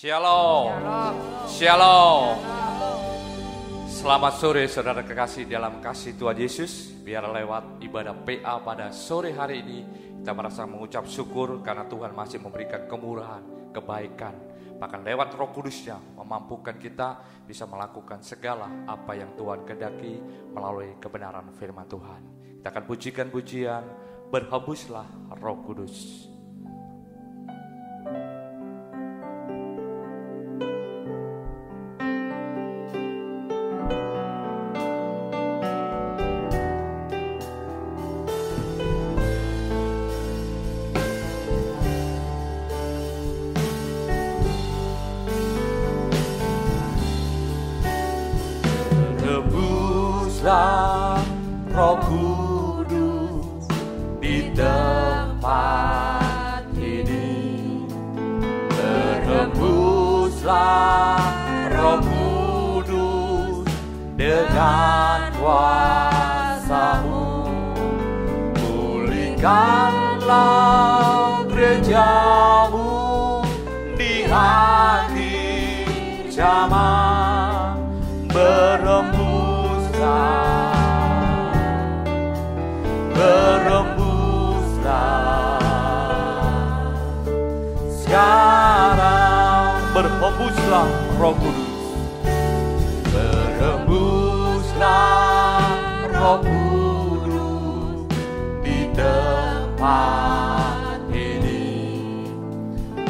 Shalom. Shalom. Selamat sore saudara kekasih dalam kasih Tuhan Yesus. Biar lewat ibadah PA pada sore hari ini kita merasa mengucap syukur karena Tuhan masih memberikan kemurahan, kebaikan. Bahkan lewat Roh Kudus-Nya memampukan kita bisa melakukan segala apa yang Tuhan kehendaki melalui kebenaran firman Tuhan. Kita akan pujikan pujian, berhembuslah Roh Kudus. Roh Kudus di tempat ini, berhembuslah Roh Kudus dengan kuasa-Mu, pulihkanlah gereja-Mu di akhir zaman, berhembuslah sekarang, berhembuslah Roh Kudus, berhembuslah Roh Kudus di tempat ini,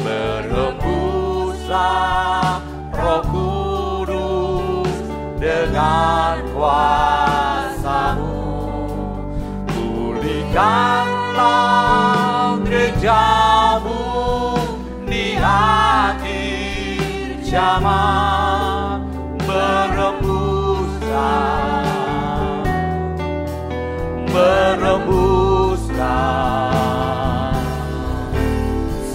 berhembuslah Roh Kudus dengan kuasa-Mu, pulihkanlah gereja-Mu di akhir zaman, berhembuslah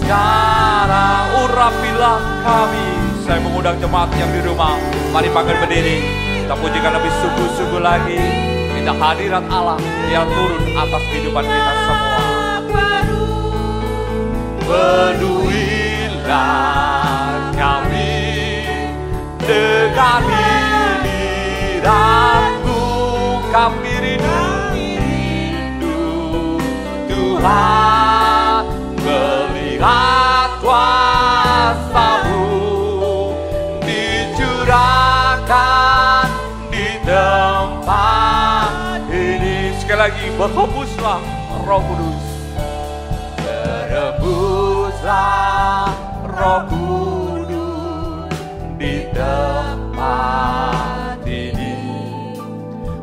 sekarang, urapilah kami. Saya mengundang jemaat yang di rumah, mari bangkit berdiri, kita pujikan lebih sungguh-sungguh lagi. Minta hadirat Allah yang turun atas kehidupan kita semua. Penuhilah kami dengan hadirat-Mu, kami rindu Tuhan, melihat kuasa-Mu dicurahkan di tempat ini. Sekali lagi, berhembuslah Roh Kudus, berhembuslah Roh Kudus di tempat ini,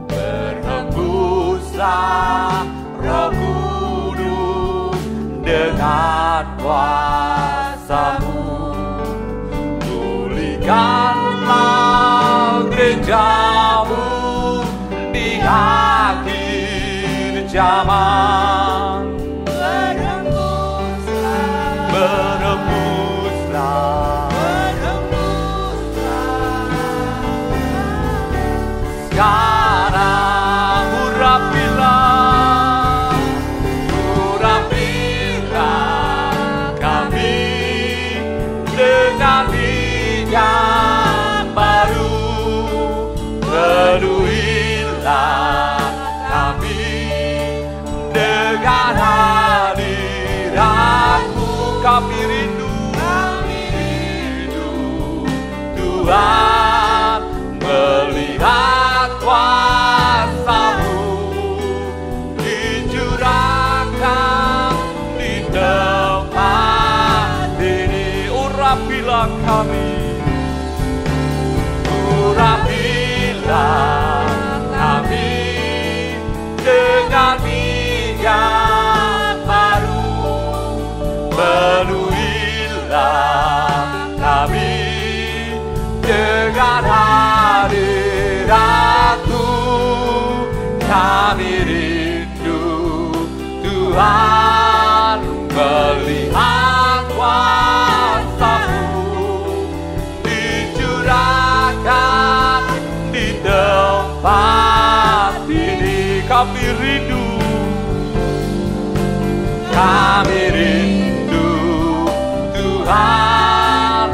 berhembuslah Roh Kudus dengan kuasa-Mu, pulihkanlah gereja-Mu di akhir zaman, berhembuslah sekarang, urapilah kami dengan yang baru, penuhilah kami dengan hadirat-Mu, kami rindu Tuhan, melihat kuasa-Mu dicurahkan di tempat ini. Urapilah kami, urapilah kami dengan minyak baru, penuhilah kami dengan hadirat-Mu, kami rindu Tuhan, melihat kuasa-Mu dicurahkan di tempat ini. Kami rindu Tuhan,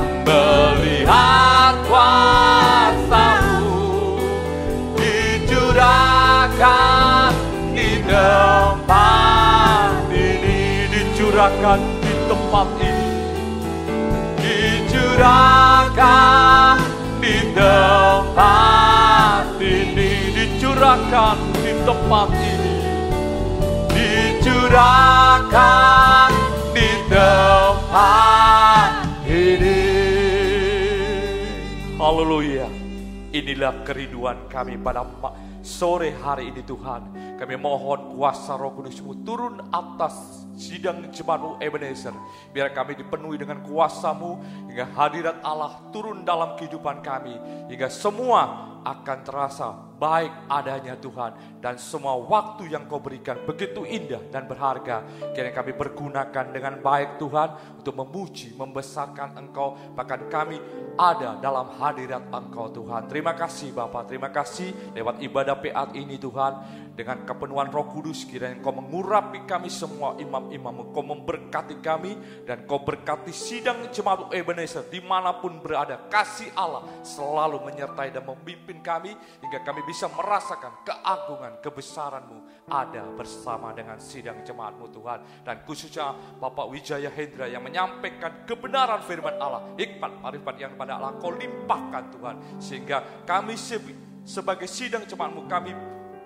dicurahkan di tempat ini, dicurahkan di tempat ini, dicurahkan di tempat ini, dicurahkan di tempat ini. Haleluya. Inilah kerinduan kami pada sore hari ini Tuhan. Kami mohon kuasa Roh Kudus-Mu turun atas sidang jemaat-Mu Ebenezer. Biar kami dipenuhi dengan kuasa-Mu hingga hadirat Allah turun dalam kehidupan kami. Hingga semua akan terasa baik adanya Tuhan. Dan semua waktu yang Kau berikan begitu indah dan berharga. Kiranya kami pergunakan dengan baik Tuhan untuk memuji, membesarkan Engkau. Bahkan kami ada dalam hadirat Engkau Tuhan. Terima kasih Bapa, terima kasih lewat ibadah PA ini Tuhan. Dengan kepenuhan Roh Kudus kiranya Engkau mengurapi kami semua imam-imam. Engkau memberkati kami dan Engkau berkati sidang jemaat Ebenezer dimanapun berada. Kasih Allah selalu menyertai dan memimpin kami hingga kami bisa merasakan keagungan, kebesaran-Mu ada bersama dengan sidang jemaat-Mu Tuhan. Dan khususnya Bapak Wijaya Hendra yang menyampaikan kebenaran firman Allah, hikmat marifat yang pada Allah Kau limpahkan Tuhan, sehingga kami sebagai sidang jemaat-Mu kami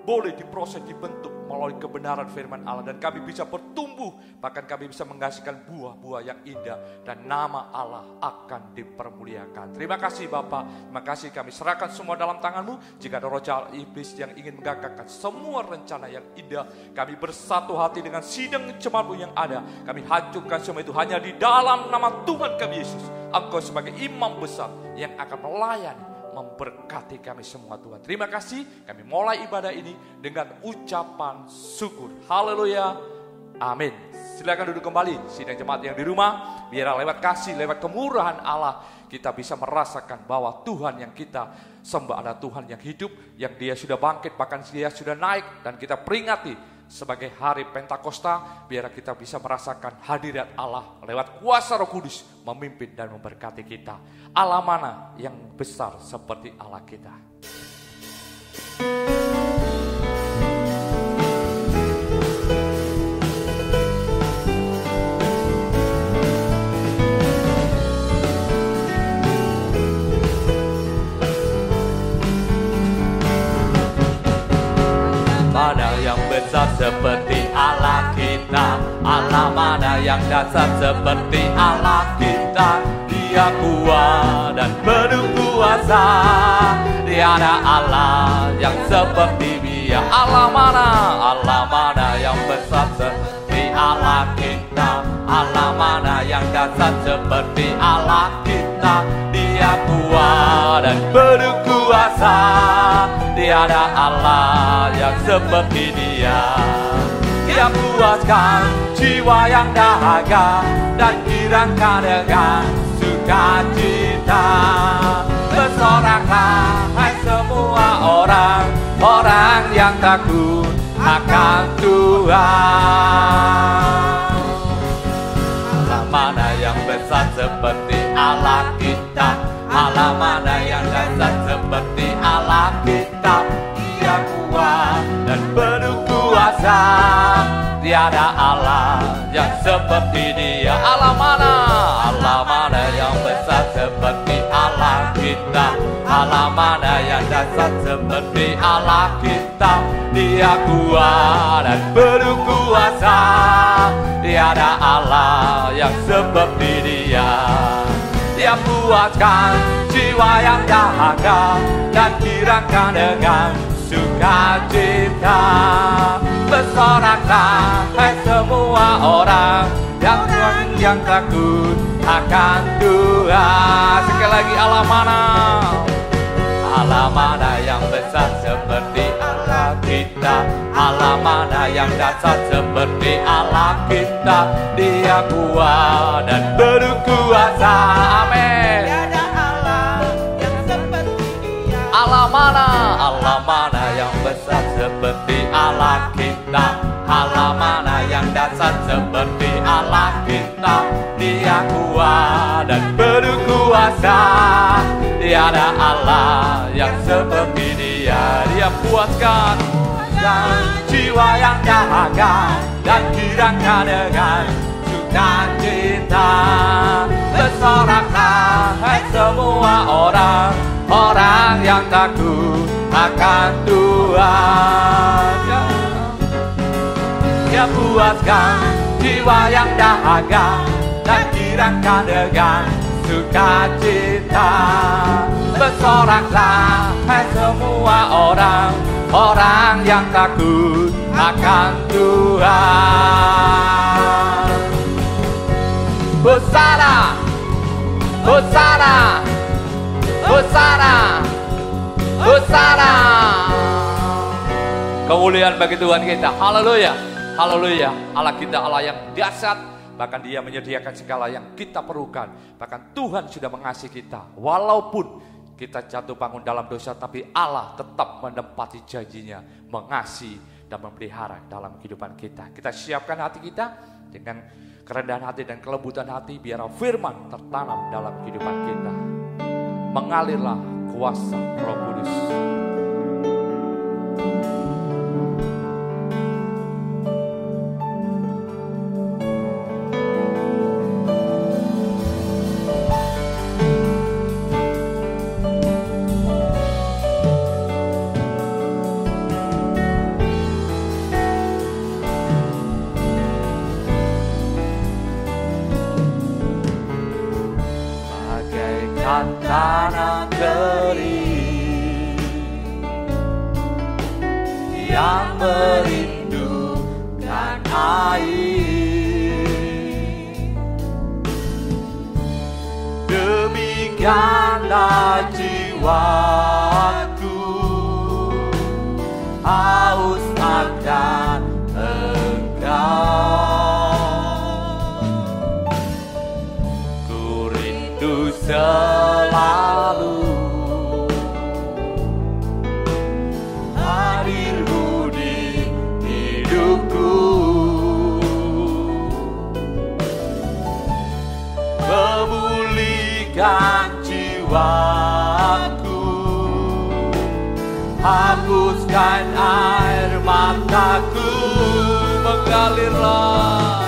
boleh diproses, dibentuk melalui kebenaran firman Allah. Dan kami bisa bertumbuh, bahkan kami bisa menghasilkan buah-buah yang indah. Dan nama Allah akan dipermuliakan. Terima kasih Bapa, terima kasih kami serahkan semua dalam tangan-Mu. Jika ada roh jahat iblis yang ingin menggagalkan semua rencana yang indah, kami bersatu hati dengan sidang jemaat-Mu yang ada. Kami hancurkan semua itu hanya di dalam nama Tuhan kami Yesus. Engkau sebagai imam besar yang akan melayani, memberkati kami semua Tuhan. Terima kasih, kami mulai ibadah ini dengan ucapan syukur. Haleluya, amin. Silakan duduk kembali, sidang jemaat yang di rumah. Biar lewat kasih, lewat kemurahan Allah, kita bisa merasakan bahwa Tuhan yang kita sembah adalah Tuhan yang hidup, yang Dia sudah bangkit, bahkan Dia sudah naik. Dan kita peringati sebagai hari Pentakosta, biar kita bisa merasakan hadirat Allah lewat kuasa Roh Kudus memimpin dan memberkati kita. Allah mana yang besar seperti Allah kita? Mana yang besar seperti Allah kita? Allah mana yang dasar seperti Allah kita? Dia kuat dan penuh kuasa. Tiada Allah yang seperti Dia. Allah mana yang besar seperti Allah kita? Allah mana yang dasar seperti Allah kita? Dia kuat dan penuh kuasa. Tiada Allah yang seperti Dia. Dia puaskan jiwa yang dahaga dan girangkan dengan sukacita. Bersoraklah hai semua orang yang takut akan Tuhan. Allah mana yang besar seperti Allah kita? Allah mana yang dasar seperti Allah kita? Dia kuat dan penuh kuasa. Tiada Allah yang seperti Dia. Allah mana yang besar seperti Allah kita? Allah mana yang dasar seperti Allah kita? Dia kuat dan penuh kuasa. Tiada Allah yang seperti Dia. Dia puaskan jiwa yang dahaga dan girangkan dengan sukacita. Bersoraklah hai semua orang yang takut akan Tuhan. Sekali lagi, Allah mana yang besar seperti Allah kita? Allah mana yang dasar seperti Allah kita? Dia kuat dan penuh kuasa. Amin. Tiada Allah yang seperti Dia. Allah mana yang besar seperti Allah kita? Allah mana yang dasar seperti Allah kita? Dia kuat dan penuh kuasa. Tiada Allah yang seperti Dia. Dia puaskan dan jiwa yang dahaga dan girangkan dengan sukacita. Bersoraklah hai semua orang yang takut akan Tuhan. Dia puaskan jiwa yang dahaga dan kirangkan dengan sukacita. Bersoraklah hai semua orang yang takut akan Tuhan. Hosana, Hosana, Hosana, Hosana. Kemuliaan bagi Tuhan kita. Haleluya, haleluya. Allah kita Allah yang dahsyat. Bahkan Dia menyediakan segala yang kita perlukan. Bahkan Tuhan sudah mengasihi kita. Walaupun kita jatuh bangun dalam dosa, tapi Allah tetap menempati janjinya, mengasihi dan memelihara dalam kehidupan kita. Kita siapkan hati kita dengan kerendahan hati dan kelembutan hati, biar firman tertanam dalam kehidupan kita. Mengalirlah kuasa Roh Kudus. Tanah kering yang merindukan air, demikianlah jiwaku haus akan Engkau. Ku rindu selalu hadir-Mu di hidupku, memulihkan jiwaku, hapuskan air mataku. Mengalirlah,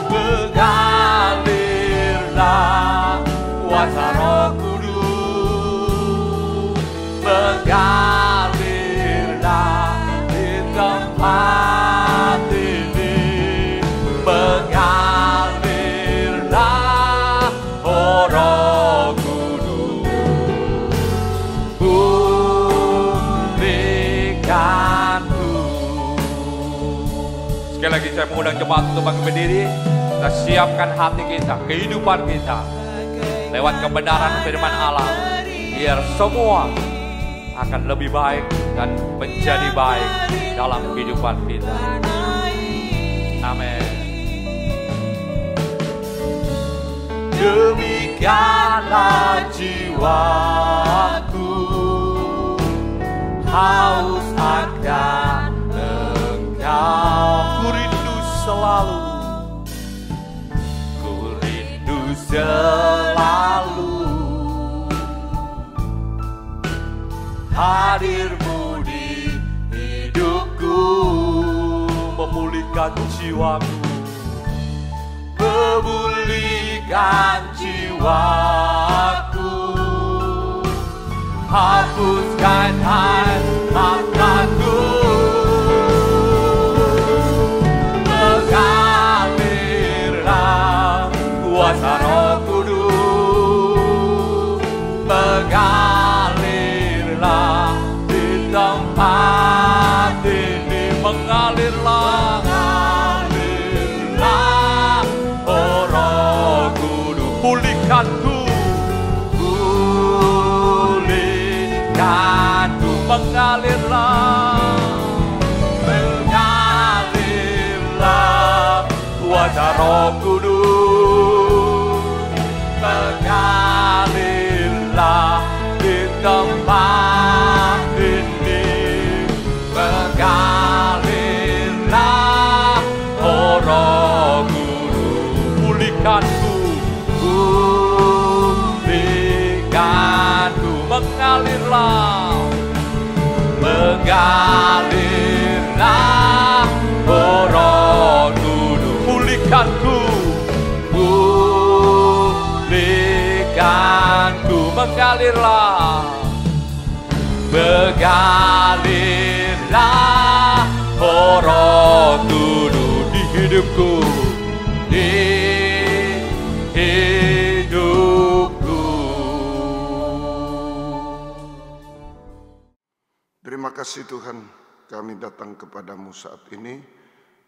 mengalirlah kuasa Roh Kudus, mengalirlah di tempat ini, mengalirlah oh Roh Kudus, pulihkanku. Sekali lagi saya mengundang jemaat untuk bangkit berdiri. Kita siapkan hati kita, kehidupan kita lewat kebenaran firman Allah, biar semua akan lebih baik dan menjadi baik dalam kehidupan kita. Amin. Demikianlah jiwaku haus akan Engkau. Ku rindu selalu, ku rindu selalu hadir-Mu di hidupku, memulihkan jiwaku, memulihkan jiwaku, hapuskan air mataku, mengalirlah kuasa Roh Kudus, mengalirlah di tempat ini, mengalirlah, mengalirlah oh Roh Kudus, pulihkanku, pulihkanku, mengalirlah, mengalirlah kuasa Roh Kudus, mengalirlah di tempat ini, mengalirlah oh Roh Kudus, pulihkanku, pulihkanku, mengalirlah, mengalirlah oh Roh Kudus, pulihkanku, Mengalirlah, mengalirlah, oh Roh Kudus di hidupku, di hidupku. Terima kasih Tuhan, kami datang kepadamu saat ini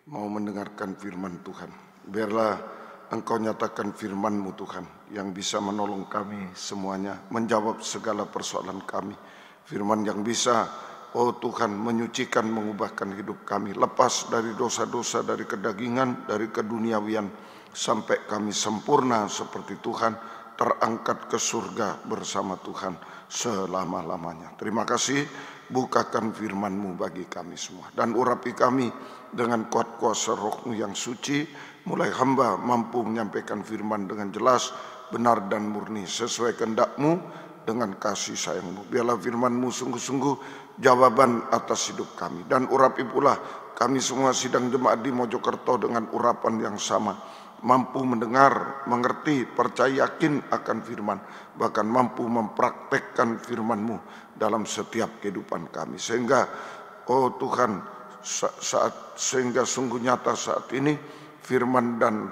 mau mendengarkan firman Tuhan. Biarlah Engkau nyatakan firman-Mu Tuhan yang bisa menolong kami semuanya, menjawab segala persoalan kami. Firman yang bisa, oh Tuhan, menyucikan, mengubahkan hidup kami. Lepas dari dosa-dosa, dari kedagingan, dari keduniawian, sampai kami sempurna seperti Tuhan, terangkat ke surga bersama Tuhan selama-lamanya. Terima kasih, bukakan firman-Mu bagi kami semua. Dan urapi kami dengan kuat kuasa Roh-Mu yang suci, mulai hamba mampu menyampaikan firman dengan jelas, benar dan murni, sesuai kehendak-Mu dengan kasih sayang-Mu. Biarlah firman-Mu sungguh-sungguh jawaban atas hidup kami. Dan urapi pula kami semua sidang jemaat di Mojokerto dengan urapan yang sama, mampu mendengar, mengerti, percaya, yakin akan firman, bahkan mampu mempraktekkan firman-Mu dalam setiap kehidupan kami. Sehingga, oh Tuhan, sehingga sungguh nyata saat ini firman dan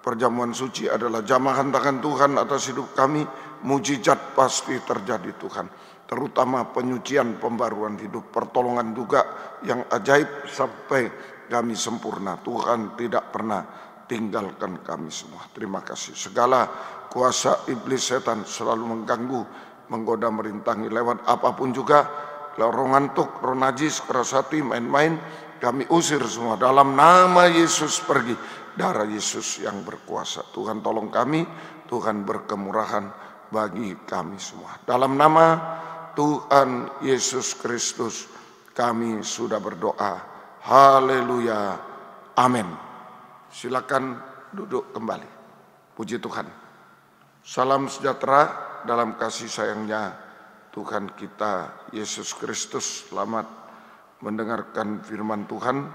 perjamuan suci adalah jamahan tangan Tuhan atas hidup kami. Mujizat pasti terjadi Tuhan, terutama penyucian, pembaruan hidup, pertolongan juga yang ajaib sampai kami sempurna. Tuhan tidak pernah tinggalkan kami semua. Terima kasih. Segala kuasa iblis setan selalu mengganggu, menggoda, merintangi lewat apapun juga, roh ngantuk, roh najis, keras hati, main-main, kami usir semua dalam nama Yesus. Pergi, darah Yesus yang berkuasa. Tuhan tolong kami, Tuhan berkemurahan bagi kami semua. Dalam nama Tuhan Yesus Kristus kami sudah berdoa. Haleluya. Amin. Silakan duduk kembali. Puji Tuhan. Salam sejahtera dalam kasih sayangnya Tuhan kita Yesus Kristus. Selamat mendengarkan firman Tuhan.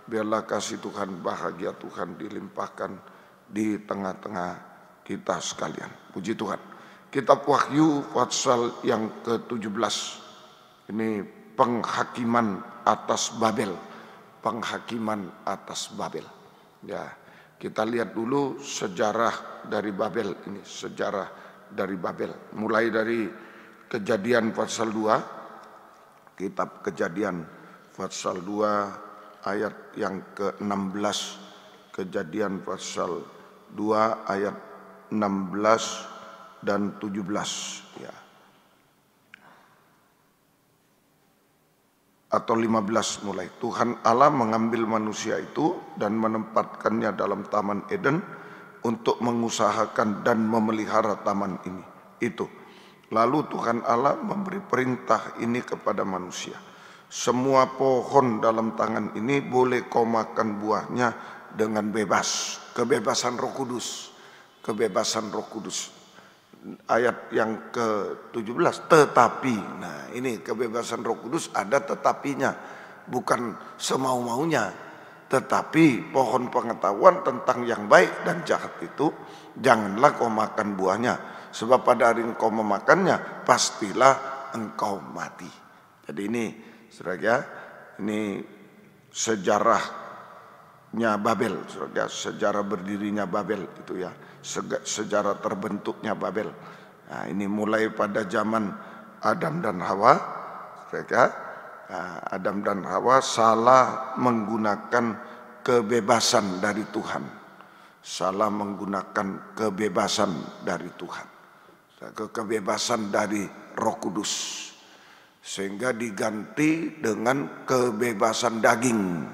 Biarlah kasih Tuhan, bahagia Tuhan dilimpahkan di tengah-tengah kita sekalian. Puji Tuhan. Kitab Wahyu pasal yang ke-17. Ini penghakiman atas Babel. Penghakiman atas Babel. Ya, kita lihat dulu sejarah dari Babel ini, sejarah dari Babel. Mulai dari Kejadian pasal 2, kitab Kejadian pasal 2 ayat yang ke-16, Kejadian pasal 2 ayat 16 dan 17 ya. Atau 15 mulai. Tuhan Allah mengambil manusia itu dan menempatkannya dalam Taman Eden untuk mengusahakan dan memelihara taman ini. Itu. Lalu Tuhan Allah memberi perintah ini kepada manusia. Semua pohon dalam tangan ini boleh kau makan buahnya dengan bebas. Kebebasan Roh Kudus. Kebebasan Roh Kudus. Ayat yang ke-17, tetapi. Nah, ini kebebasan Roh Kudus ada tetapinya. Bukan semau-maunya. Tetapi pohon pengetahuan tentang yang baik dan jahat itu janganlah kau makan buahnya. Sebab pada hari engkau memakannya pastilah engkau mati. Jadi ini saudara, ini sejarahnya Babel, saudara, sejarah berdirinya Babel itu ya, sejarah terbentuknya Babel. Nah, ini mulai pada zaman Adam dan Hawa, saudara. Nah, Adam dan Hawa salah menggunakan kebebasan dari Tuhan, salah menggunakan kebebasan dari Tuhan, kebebasan dari Roh Kudus, sehingga diganti dengan kebebasan daging.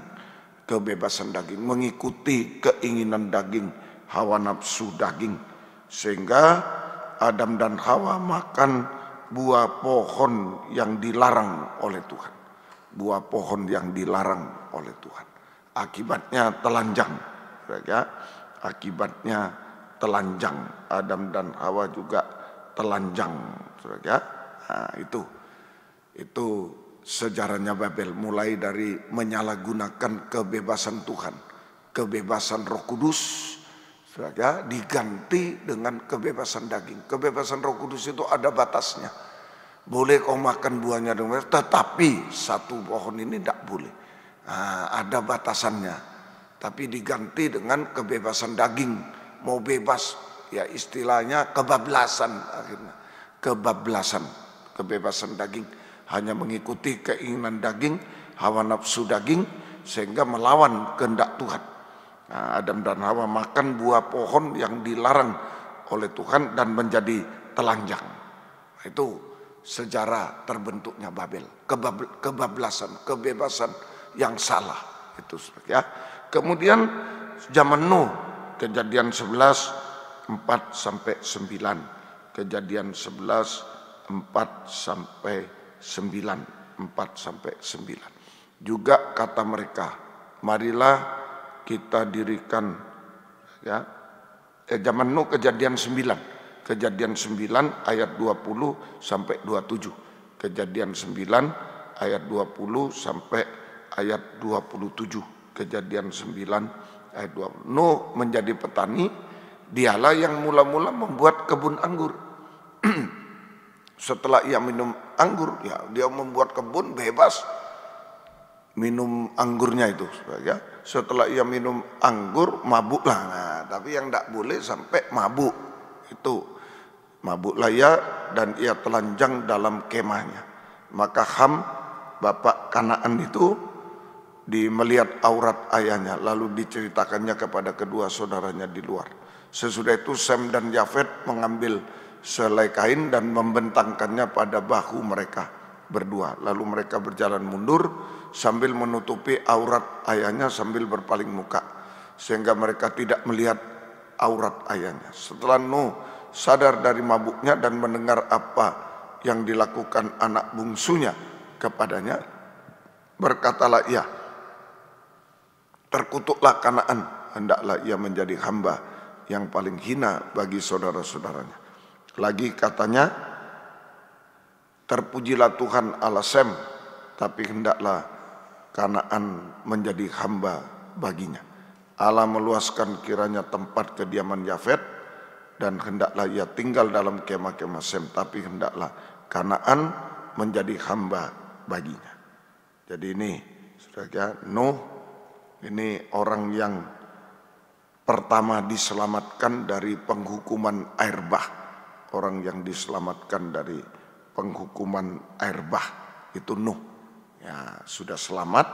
Kebebasan daging, mengikuti keinginan daging, hawa nafsu daging. Sehingga Adam dan Hawa makan buah pohon yang dilarang oleh Tuhan. Buah pohon yang dilarang oleh Tuhan. Akibatnya telanjang. Ya, akibatnya telanjang. Adam dan Hawa juga telanjang. Ya, nah, itu sejarahnya Babel, mulai dari menyalahgunakan kebebasan Tuhan, kebebasan Roh Kudus, Saudara, diganti dengan kebebasan daging. Kebebasan Roh Kudus itu ada batasnya. Boleh kau makan buahnya dengan bebas, tetapi satu pohon ini tidak boleh. Ada batasannya. Tapi diganti dengan kebebasan daging. Mau bebas, ya istilahnya kebablasan akhirnya. Kebablasan, kebebasan daging. Hanya mengikuti keinginan daging, hawa nafsu daging, sehingga melawan kehendak Tuhan. Adam dan Hawa makan buah pohon yang dilarang oleh Tuhan dan menjadi telanjang. Itu sejarah terbentuknya Babel, kebablasan, kebebasan yang salah itu ya. Kemudian zaman Nuh, Kejadian 11 4 sampai 9. Kejadian 11 4 sampai 9, 4 sampai 9. Juga kata mereka, marilah kita dirikan ya. Zaman Nuh Kejadian 9. Kejadian 9 ayat 20 sampai 27. Kejadian 9 ayat 20 sampai ayat 27. Kejadian 9 ayat 20. Nuh menjadi petani, dialah yang mula-mula membuat kebun anggur. Setelah ia minum anggur, ya dia membuat kebun bebas minum anggurnya itu ya. Setelah ia minum anggur mabuklah. Nah, tapi yang tidak boleh sampai mabuk itu. Mabuklah ia dan ia telanjang dalam kemahnya. Maka Ham bapak Kanaan itu melihat aurat ayahnya, lalu diceritakannya kepada kedua saudaranya di luar. Sesudah itu Sem dan Yafet mengambil selai kain dan membentangkannya pada bahu mereka berdua. Lalu mereka berjalan mundur sambil menutupi aurat ayahnya sambil berpaling muka, sehingga mereka tidak melihat aurat ayahnya. Setelah Nuh sadar dari mabuknya dan mendengar apa yang dilakukan anak bungsunya kepadanya, berkatalah ia, terkutuklah Kanaan, hendaklah ia menjadi hamba yang paling hina bagi saudara-saudaranya. Lagi katanya, terpujilah Tuhan Allah Sem, tapi hendaklah Kanaan menjadi hamba baginya. Allah meluaskan kiranya tempat kediaman Yafet, dan hendaklah ia tinggal dalam kemah-kemah Sem, tapi hendaklah Kanaan menjadi hamba baginya. Jadi ini saudara, Nuh ini orang yang pertama diselamatkan dari penghukuman air bah. Orang yang diselamatkan dari penghukuman air bah itu Nuh. Ya, sudah selamat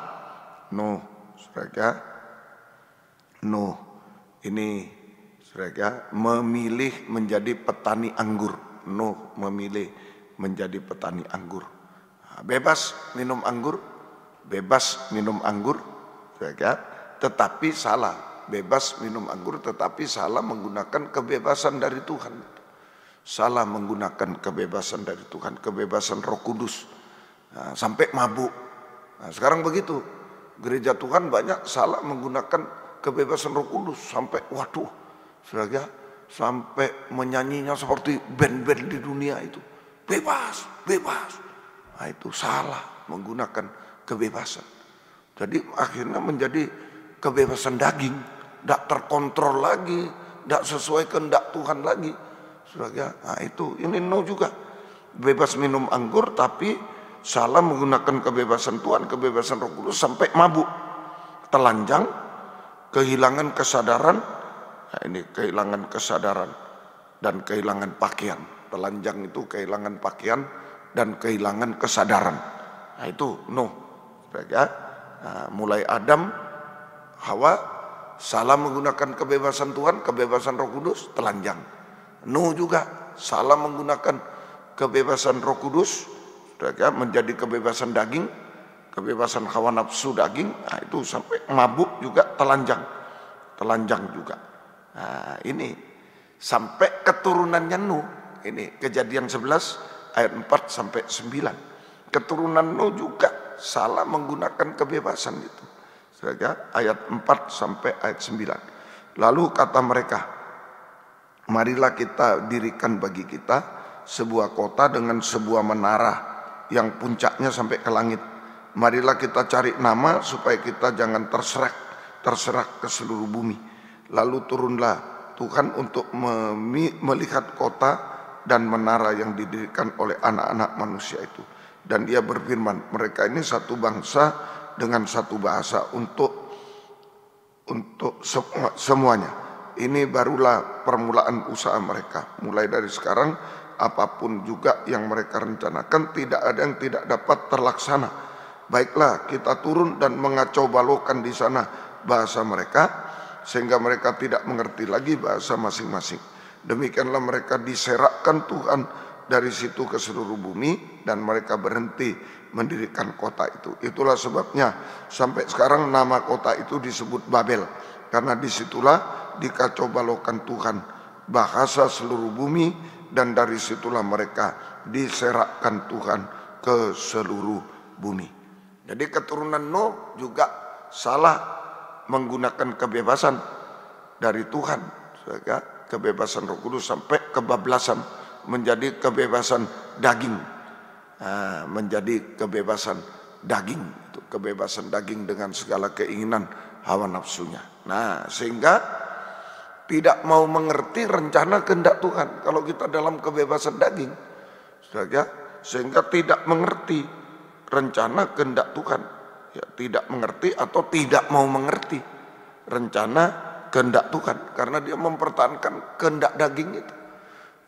Nuh, saudara. Nuh ini saudara memilih menjadi petani anggur. Nuh memilih menjadi petani anggur. Bebas minum anggur, saudara. Tetapi salah, bebas minum anggur tetapi salah menggunakan kebebasan dari Tuhan. Salah menggunakan kebebasan dari Tuhan, kebebasan Roh Kudus. Sampai mabuk. Sekarang begitu, gereja Tuhan banyak salah menggunakan kebebasan Roh Kudus sampai waduh, saudara, sampai menyanyinya seperti band-band di dunia itu, bebas. Nah, itu salah menggunakan kebebasan. Jadi akhirnya menjadi kebebasan daging, tidak terkontrol lagi, tidak sesuai kehendak Tuhan lagi, saudara. Nah, itu ini Nuh juga bebas minum anggur tapi salah menggunakan kebebasan Tuhan, kebebasan Roh Kudus sampai mabuk, telanjang, kehilangan kesadaran. Nah, ini kehilangan kesadaran dan kehilangan pakaian. Telanjang itu kehilangan pakaian dan kehilangan kesadaran. Nah, itu Nuh. Mulai Adam, Hawa salah menggunakan kebebasan Tuhan, kebebasan Roh Kudus, telanjang. Nuh juga salah menggunakan kebebasan Roh Kudus, menjadi kebebasan daging, kebebasan hawa nafsu daging. Nah, itu sampai mabuk juga, telanjang juga. Nah, ini sampai keturunannya Nuh. Ini Kejadian 11 ayat 4 sampai 9. Keturunan Nuh juga salah menggunakan kebebasan itu. Ayat 4 sampai ayat 9. Lalu kata mereka, marilah kita dirikan bagi kita sebuah kota dengan sebuah menara yang puncaknya sampai ke langit. Marilah kita cari nama supaya kita jangan terserak ke seluruh bumi. Lalu turunlah Tuhan untuk melihat kota dan menara yang didirikan oleh anak-anak manusia itu. Dan dia berfirman, mereka ini satu bangsa dengan satu bahasa untuk semuanya. Ini barulah permulaan usaha mereka. Mulai dari sekarang, apapun juga yang mereka rencanakan, tidak ada yang tidak dapat terlaksana. Baiklah, kita turun dan mengacau balaukan di sana bahasa mereka, sehingga mereka tidak mengerti lagi bahasa masing-masing. Demikianlah mereka diserakkan Tuhan dari situ ke seluruh bumi, dan mereka berhenti mendirikan kota itu. Itulah sebabnya sampai sekarang nama kota itu disebut Babel, karena disitulah dikacau balaukan Tuhan bahasa seluruh bumi, dan dari situlah mereka diserakkan Tuhan ke seluruh bumi. Jadi keturunan Nuh juga salah menggunakan kebebasan dari Tuhan, kebebasan Roh Kudus sampai kebablasan menjadi kebebasan daging, menjadi kebebasan daging, itu kebebasan daging dengan segala keinginan hawa nafsunya. Nah, sehingga tidak mau mengerti rencana kehendak Tuhan. Kalau kita dalam kebebasan daging, sehingga tidak mengerti rencana kehendak Tuhan, ya, tidak mengerti atau tidak mau mengerti rencana kehendak Tuhan, karena dia mempertahankan kehendak daging itu.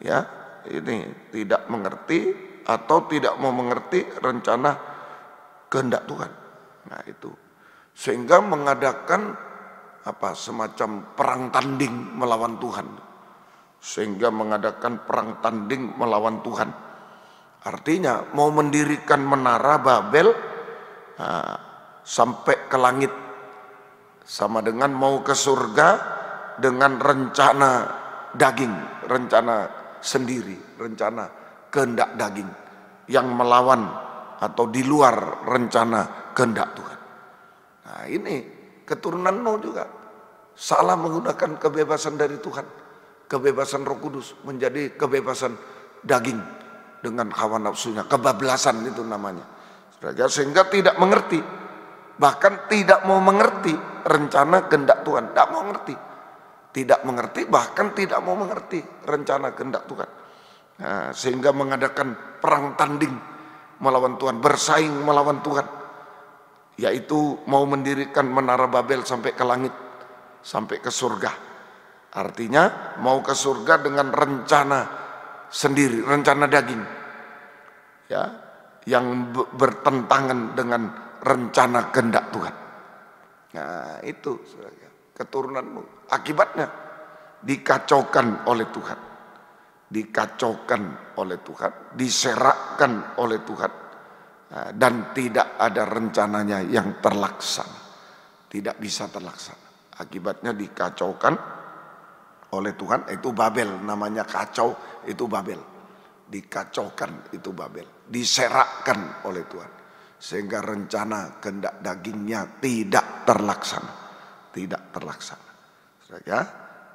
Ya, ini tidak mengerti atau tidak mau mengerti rencana kehendak Tuhan. Nah, itu sehingga mengadakan semacam perang tanding melawan Tuhan. Sehingga mengadakan perang tanding melawan Tuhan. Artinya mau mendirikan menara Babel sampai ke langit, sama dengan mau ke surga dengan rencana daging, rencana sendiri, rencana kehendak daging yang melawan atau di luar rencana kehendak Tuhan. Nah, ini keturunan Nuh juga salah menggunakan kebebasan dari Tuhan, kebebasan Roh Kudus menjadi kebebasan daging dengan hawa nafsunya, kebablasan itu namanya. Sehingga tidak mengerti, bahkan tidak mau mengerti rencana kehendak Tuhan, tidak mau mengerti, tidak mengerti, bahkan tidak mau mengerti rencana kehendak Tuhan. Nah, sehingga mengadakan perang tanding melawan Tuhan, bersaing melawan Tuhan, yaitu mau mendirikan menara Babel sampai ke langit, sampai ke surga. Artinya mau ke surga dengan rencana sendiri, rencana daging, ya, yang bertentangan dengan rencana kehendak Tuhan. Nah, itu keturunanmu. Akibatnya dikacaukan oleh Tuhan, dikacaukan oleh Tuhan, diserakkan oleh Tuhan, dan tidak ada rencananya yang terlaksana, tidak bisa terlaksana. Akibatnya dikacaukan oleh Tuhan, itu Babel, namanya kacau itu Babel, dikacaukan itu Babel, diserakkan oleh Tuhan, sehingga rencana kehendak dagingnya tidak terlaksana, tidak terlaksana. Ya,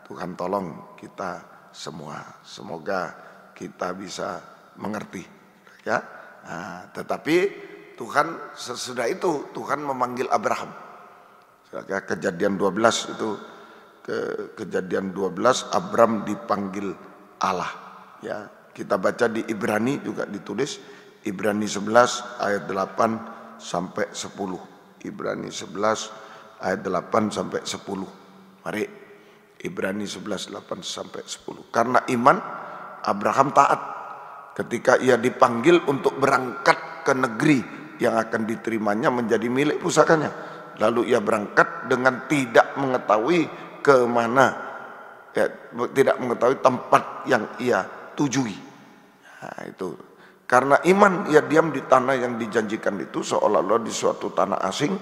Tuhan tolong kita semua, semoga kita bisa mengerti, ya. Nah, tetapi Tuhan sesudah itu Tuhan memanggil Abraham. Kejadian 12 itu, kejadian 12 Abram dipanggil Allah, ya. Kita baca di Ibrani juga ditulis, Ibrani 11 ayat 8 sampai 10. Ibrani 11 ayat 8 sampai 10. Mari Ibrani 11 8 sampai 10. Karena iman Abraham taat ketika ia dipanggil untuk berangkat ke negeri yang akan diterimanya menjadi milik pusakanya. Lalu ia berangkat dengan tidak mengetahui kemana, ya, tidak mengetahui tempat yang ia tujui. Nah, itu karena iman ia diam di tanah yang dijanjikan itu, seolah-olah di suatu tanah asing.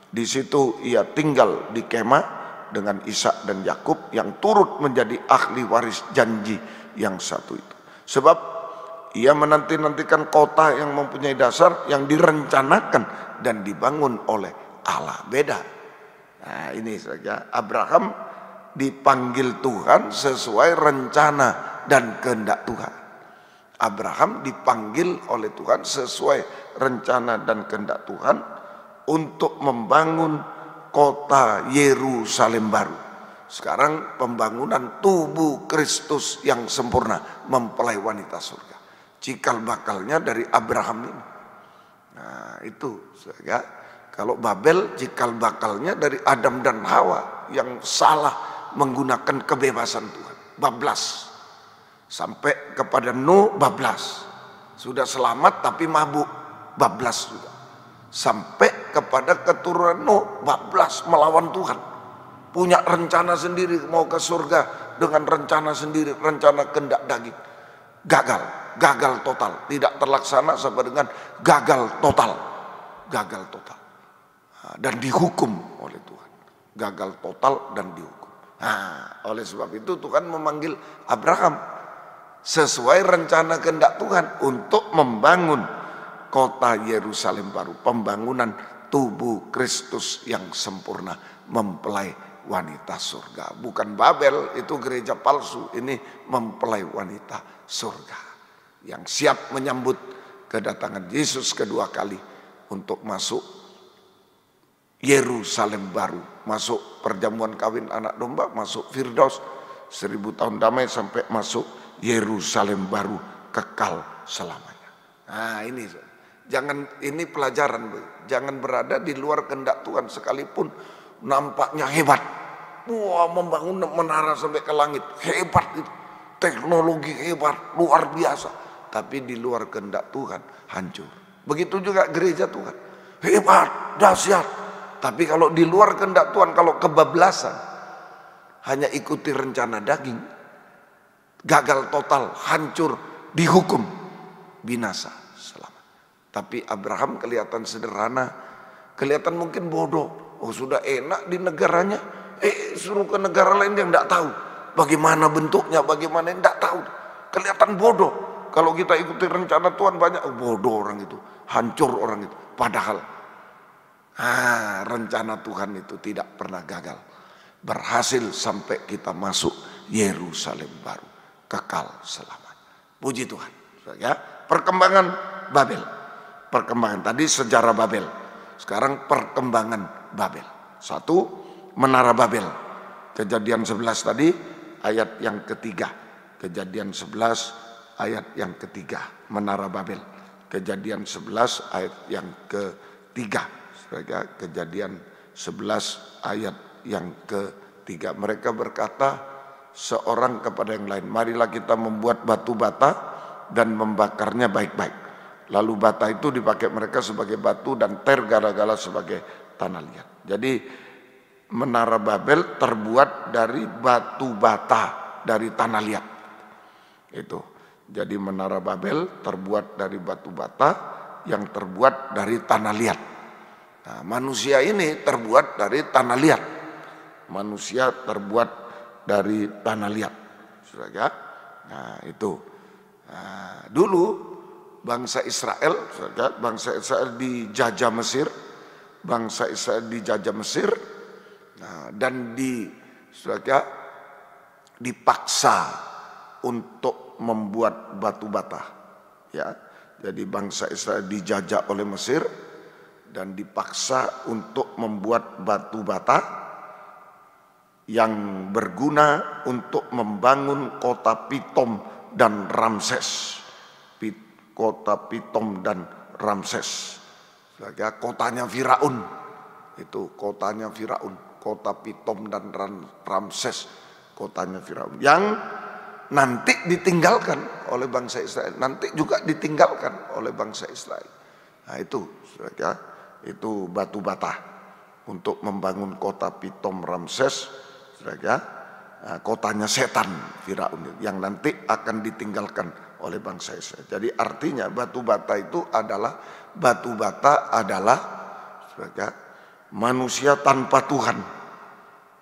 Di situ ia tinggal di kemah dengan Ishak dan Yakub yang turut menjadi ahli waris janji yang satu itu. Sebab ia menanti-nantikan kota yang mempunyai dasar, yang direncanakan dan dibangun oleh Allah. Beda. Nah, ini saja Abraham dipanggil Tuhan sesuai rencana dan kehendak Tuhan. Abraham dipanggil oleh Tuhan sesuai rencana dan kehendak Tuhan untuk membangun kota Yerusalem baru. Sekarang pembangunan tubuh Kristus yang sempurna, mempelai wanita surga. Cikal bakalnya dari Abraham ini. Nah itu ya. Kalau Babel cikal bakalnya dari Adam dan Hawa yang salah menggunakan kebebasan Tuhan. Bablas. Sampai kepada Nuh bablas. Sudah selamat tapi mabuk. Bablas juga. Sampai kepada keturunan Nuh bablas melawan Tuhan. Punya rencana sendiri mau ke surga dengan rencana sendiri, rencana kehendak daging. Gagal total, tidak terlaksana sampai dengan gagal total. Dan dihukum oleh Tuhan. Gagal total dan dihukum. Nah, oleh sebab itu Tuhan memanggil Abraham sesuai rencana kehendak Tuhan untuk membangun kota Yerusalem baru, pembangunan tubuh Kristus yang sempurna, mempelai wanita surga. Bukan Babel, itu gereja palsu. Ini mempelai wanita surga yang siap menyambut kedatangan Yesus kedua kali untuk masuk Yerusalem baru, masuk perjamuan kawin anak domba, masuk Firdaus 1000 tahun damai sampai masuk Yerusalem baru kekal selamanya. Nah ini ini pelajaran, jangan berada di luar kehendak Tuhan sekalipun nampaknya hebat. Wah, membangun menara sampai ke langit, hebat itu. Teknologi hebat, luar biasa. Tapi di luar kehendak Tuhan, hancur. Begitu juga gereja Tuhan. Hebat, dahsyat. Tapi kalau di luar kehendak Tuhan, kalau kebablasan, hanya ikuti rencana daging, gagal total, hancur, dihukum, binasa selamat. Tapi Abraham kelihatan sederhana, kelihatan mungkin bodoh. Oh sudah enak di negaranya, suruh ke negara lain yang tidak tahu bagaimana bentuknya, bagaimana tidak tahu, kelihatan bodoh. Kalau kita ikuti rencana Tuhan banyak bodoh orang itu, hancur orang itu. Padahal rencana Tuhan itu tidak pernah gagal, berhasil sampai kita masuk Yerusalem baru, kekal selamanya. Puji Tuhan. Ya, perkembangan Babel, perkembangan tadi sejarah Babel, sekarang perkembangan Babel. 1, menara Babel. Kejadian 11 tadi ayat yang ketiga. Kejadian 11 ayat yang ketiga. Menara Babel. Kejadian 11 ayat yang ketiga. Kejadian 11 ayat yang ketiga. Mereka berkata seorang kepada yang lain, marilah kita membuat batu bata dan membakarnya baik-baik. Lalu bata itu dipakai mereka sebagai batu dan tergala-gala sebagai tanah liat. Jadi menara Babel terbuat dari batu bata dari tanah liat. Itu. Jadi menara Babel terbuat dari batu bata yang terbuat dari tanah liat. Nah, manusia ini terbuat dari tanah liat. Manusia terbuat dari tanah liat. Sudah ya? Nah, itu. Nah, dulu bangsa Israel dijajah Mesir. Bangsa Israel dijajah Mesir, dan dipaksa untuk membuat batu bata. Ya, jadi bangsa Israel dijajah oleh Mesir dan dipaksa untuk membuat batu bata yang berguna untuk membangun kota Pitom dan Ramses. Kota Pitom dan Ramses. Kotanya Firaun, itu kotanya Firaun, kota Pitom dan Ramses, kotanya Firaun yang nanti ditinggalkan oleh bangsa Israel, nanti juga ditinggalkan oleh bangsa Israel. Nah itu batu bata untuk membangun kota Pitom Ramses, kotanya setan Firaun yang nanti akan ditinggalkan oleh bangsa Israel. Jadi artinya batu bata itu adalah manusia tanpa Tuhan.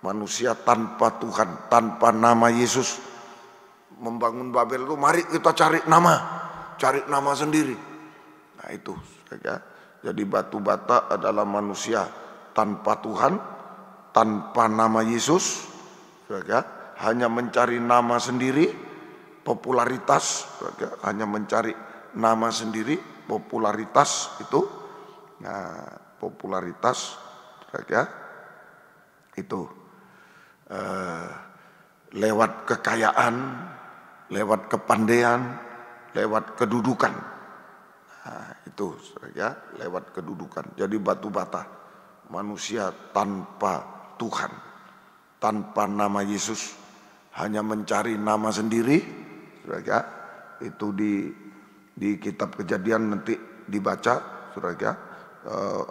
Manusia tanpa Tuhan, tanpa nama Yesus. Membangun Babel itu mari kita cari nama sendiri. Nah itu. Jadi batu bata adalah manusia tanpa Tuhan, tanpa nama Yesus, hanya mencari nama sendiri, popularitas, hanya mencari nama sendiri, popularitas itu, popularitas, itu. lewat kekayaan, lewat kepandaian, lewat kedudukan. Nah, itu ya, lewat kedudukan. Jadi batu bata, manusia tanpa Tuhan, tanpa nama Yesus, hanya mencari nama sendiri. Ya, itu di kitab Kejadian nanti dibaca, saudara,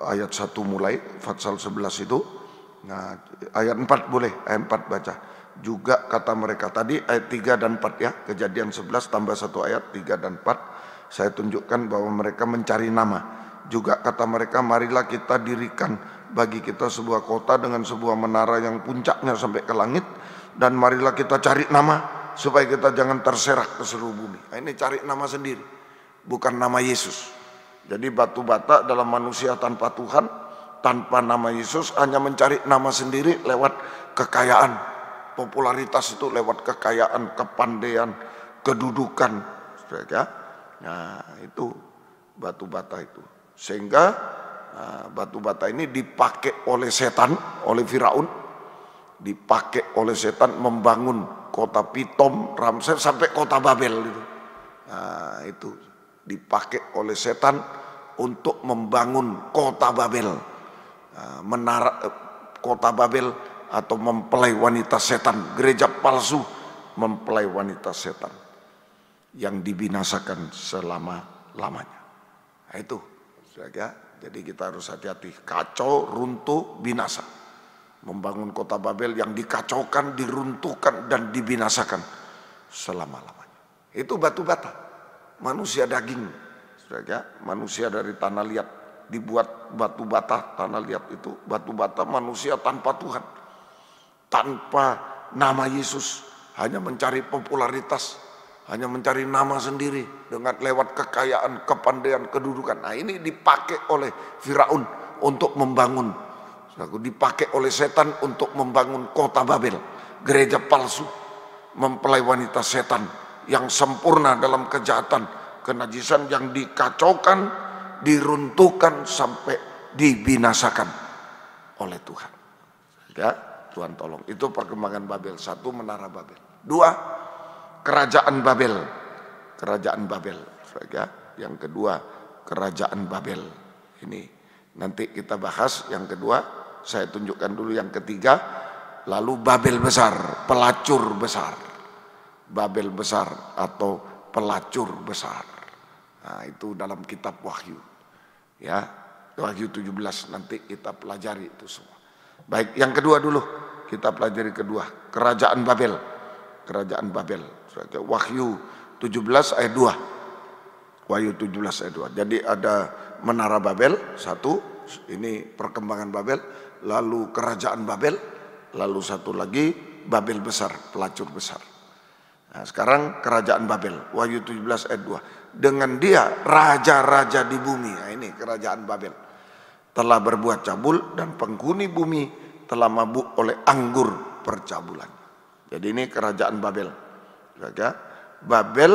ayat 1 mulai, Fatsal 11 itu. Nah, ayat 4 boleh, ayat 4 baca. Juga kata mereka tadi ayat 3 dan 4 ya, Kejadian 11 tambah 1 ayat 3 dan 4. Saya tunjukkan bahwa mereka mencari nama. Juga kata mereka, marilah kita dirikan bagi kita sebuah kota dengan sebuah menara yang puncaknya sampai ke langit, dan marilah kita cari nama supaya kita jangan terserak ke seluruh bumi. Nah, ini cari nama sendiri, bukan nama Yesus. Jadi batu bata dalam manusia tanpa Tuhan, tanpa nama Yesus, hanya mencari nama sendiri lewat kekayaan, popularitas itu lewat kekayaan, kepandaian, kedudukan. Nah, itu batu bata itu. Sehingga batu bata ini dipakai oleh setan, oleh Firaun, dipakai oleh setan membangun kota Pitom, Ramses sampai kota Babel itu. Nah, itu dipakai oleh setan untuk membangun kota Babel, menara kota Babel, atau mempelai wanita setan, gereja palsu mempelai wanita setan yang dibinasakan selama-lamanya. Nah, itu ya. Jadi kita harus hati-hati, kacau, runtuh, binasa. Membangun kota Babel yang dikacaukan, diruntuhkan, dan dibinasakan selama-lamanya. Itu batu bata, manusia daging, ya, manusia dari tanah liat, dibuat batu bata. Tanah liat itu batu bata, manusia tanpa Tuhan, tanpa nama Yesus, hanya mencari popularitas, hanya mencari nama sendiri dengan lewat kekayaan, kepandaian, kedudukan. Nah, ini dipakai oleh Firaun untuk membangun, dipakai oleh setan untuk membangun kota Babel, gereja palsu, mempelai wanita setan yang sempurna dalam kejahatan, kenajisan, yang dikacaukan, diruntuhkan sampai dibinasakan oleh Tuhan. Ya, Tuhan tolong. Itu perkembangan Babel. 1, menara Babel. 2, kerajaan Babel. Kerajaan Babel. Ya. Yang kedua, kerajaan Babel. Ini nanti kita bahas yang kedua. Saya tunjukkan dulu yang ketiga. Lalu Babel besar, pelacur besar. Babel besar atau pelacur besar. Nah, itu dalam kitab Wahyu. Ya, Wahyu 17 nanti kita pelajari itu semua. Baik, yang kedua dulu. Kita pelajari kedua, kerajaan Babel. Kerajaan Babel. Wahyu 17 ayat 2. Wahyu 17 ayat 2. Jadi ada menara Babel, 1, ini perkembangan Babel, lalu kerajaan Babel, lalu satu lagi Babel besar, pelacur besar. Nah, sekarang kerajaan Babel, Wahyu 17 ayat 2. Dengan dia raja-raja di bumi, nah ini kerajaan Babel, telah berbuat cabul, dan penghuni bumi telah mabuk oleh anggur percabulan. Jadi ini kerajaan Babel. Babel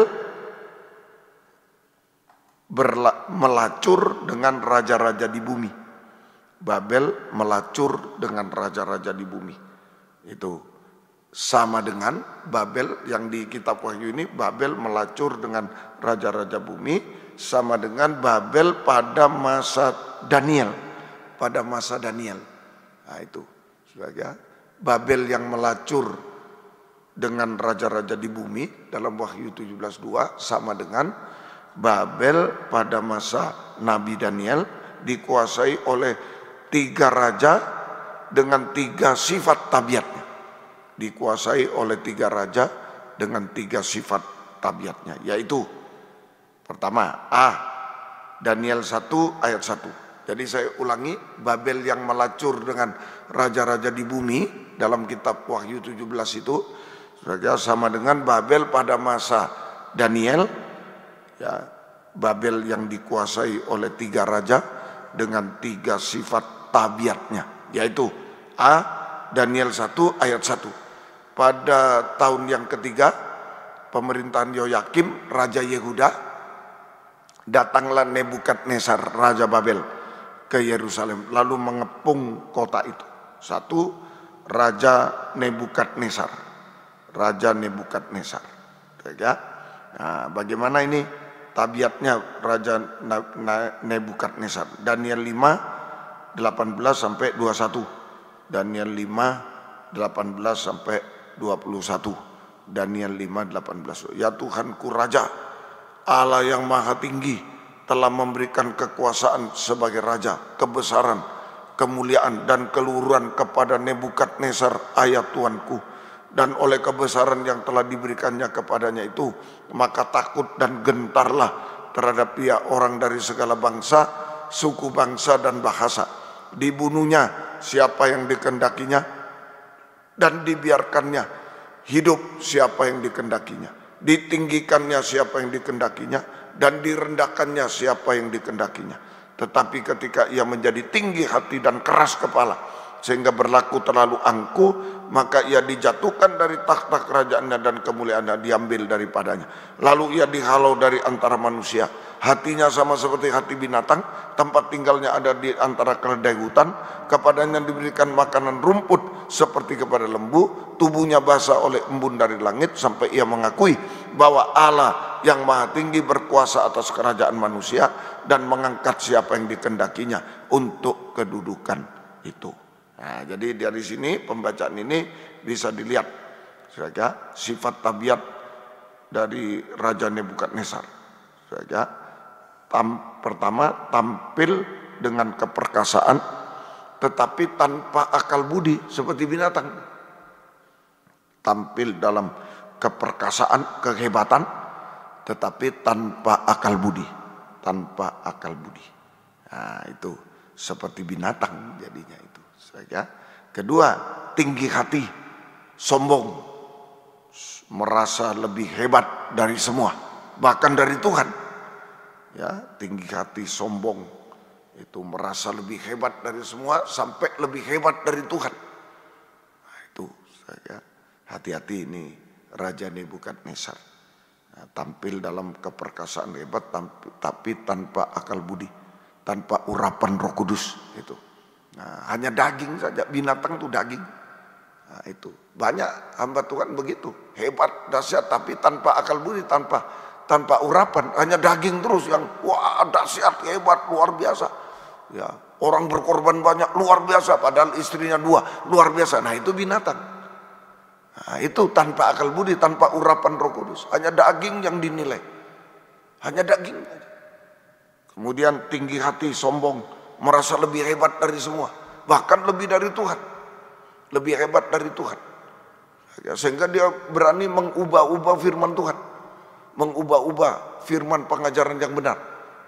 melacur dengan raja-raja di bumi. Babel melacur dengan raja-raja di bumi. Itu sama dengan Babel yang di kitab Wahyu ini. Babel melacur dengan raja-raja bumi, sama dengan Babel pada masa Daniel. Pada masa Daniel. Nah, itu sebagai Babel yang melacur dengan raja-raja di bumi dalam Wahyu 17:2 sama dengan Babel pada masa Nabi Daniel, dikuasai oleh 3 raja dengan 3 sifat tabiatnya. Dikuasai oleh 3 raja dengan 3 sifat tabiatnya, yaitu pertama, Daniel 1 ayat 1. Jadi saya ulangi, Babel yang melacur dengan raja-raja di bumi dalam kitab Wahyu 17 itu sama dengan Babel pada masa Daniel, ya, Babel yang dikuasai oleh 3 raja dengan 3 sifat tabiatnya, yaitu Daniel 1 ayat 1. Pada tahun yang ketiga pemerintahan Yoyakim Raja Yehuda, datanglah Nebukadnezar Raja Babel ke Yerusalem, lalu mengepung kota itu. 1, Raja Nebukadnezar. Raja Nebukadnezar. Ya. Nah, bagaimana ini tabiatnya Raja Nebukadnezar? Daniel 5 18 sampai 21. Daniel 5 18 sampai 21. Daniel 5 18. Ya Tuhanku Raja, Allah yang Maha Tinggi telah memberikan kekuasaan sebagai raja, kebesaran, kemuliaan dan keluhuran kepada Nebukadnezar ayah Tuanku, dan oleh kebesaran yang telah diberikannya kepadanya itu, maka takut dan gentarlah terhadap dia orang dari segala bangsa, suku bangsa dan bahasa. Dibunuhnya siapa yang dikehendakinya, dan dibiarkannya hidup siapa yang dikehendakinya. Ditinggikannya siapa yang dikehendakinya, dan direndahkannya siapa yang dikehendakinya. Tetapi ketika ia menjadi tinggi hati dan keras kepala, sehingga berlaku terlalu angkuh, maka ia dijatuhkan dari takhta kerajaannya dan kemuliaannya diambil daripadanya. Lalu ia dihalau dari antara manusia. Hatinya sama seperti hati binatang, tempat tinggalnya ada di antara keledai hutan. Kepadanya diberikan makanan rumput seperti kepada lembu. Tubuhnya basah oleh embun dari langit, sampai ia mengakui bahwa Allah yang Maha Tinggi berkuasa atas kerajaan manusia dan mengangkat siapa yang dikehendakinya untuk kedudukan itu. Nah, jadi dari sini pembacaan ini bisa dilihat saja sifat tabiat dari Raja Nebukadnezar. Saja pertama, tampil dengan keperkasaan tetapi tanpa akal budi seperti binatang. Tampil dalam keperkasaan, kehebatan tetapi tanpa akal budi, tanpa akal budi. Nah, itu seperti binatang jadinya itu. Ya. Kedua, tinggi hati, sombong, merasa lebih hebat dari semua, bahkan dari Tuhan. Ya, tinggi hati, sombong, itu merasa lebih hebat dari semua, sampai lebih hebat dari Tuhan. Nah, itu saya hati-hati ini Raja Nebukadnezar. Nah, tampil dalam keperkasaan hebat, tapi tanpa akal budi, tanpa urapan Roh Kudus itu. Nah, hanya daging saja, binatang itu daging. Nah, itu banyak hamba Tuhan begitu, hebat, dahsyat, tapi tanpa akal budi, tanpa urapan, hanya daging terus yang wah dahsyat, hebat, luar biasa. Ya, orang berkorban banyak, luar biasa, padahal istrinya 2, luar biasa. Nah, itu binatang. Nah, itu tanpa akal budi, tanpa urapan Roh Kudus, hanya daging yang dinilai, hanya daging. Kemudian tinggi hati, sombong, merasa lebih hebat dari semua, bahkan lebih dari Tuhan, lebih hebat dari Tuhan. Ya, sehingga dia berani mengubah-ubah firman Tuhan, mengubah-ubah firman pengajaran yang benar,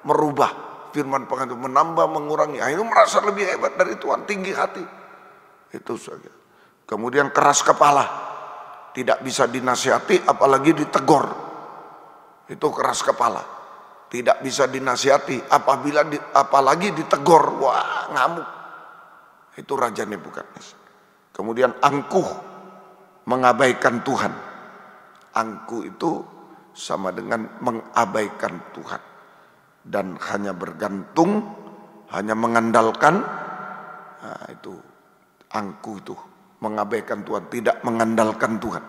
merubah firman pengajaran, menambah, mengurangi. Itu merasa lebih hebat dari Tuhan, tinggi hati. Itu saja. Kemudian keras kepala, tidak bisa dinasihati apalagi ditegur. Itu keras kepala. Tidak bisa dinasihati apalagi ditegur, wah ngamuk. Itu Raja Nebukadnezar. Kemudian angkuh, mengabaikan Tuhan. Angkuh itu sama dengan mengabaikan Tuhan dan hanya bergantung, hanya mengandalkan. Nah, itu angkuh, itu mengabaikan Tuhan, tidak mengandalkan Tuhan,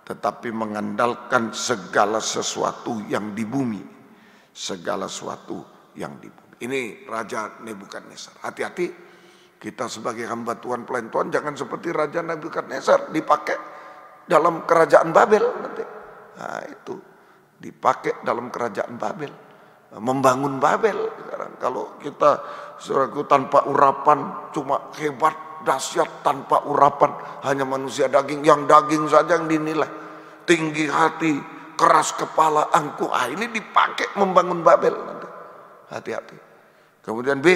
tetapi mengandalkan segala sesuatu yang di bumi. Segala sesuatu yang di bumi. Ini Raja Nebukadnezar. Hati-hati kita sebagai hamba Tuhan, pelayan Tuhan, jangan seperti Raja Nebukadnezar dipakai dalam kerajaan Babel nanti. Nah, itu dipakai dalam kerajaan Babel, membangun Babel. Sekarang kalau kita saudaraku tanpa urapan, cuma hebat, dahsyat, tanpa urapan, hanya manusia daging, yang daging saja yang dinilai, tinggi hati, keras kepala, angkuh. Ini dipakai membangun Babel nanti. Hati-hati. Kemudian B,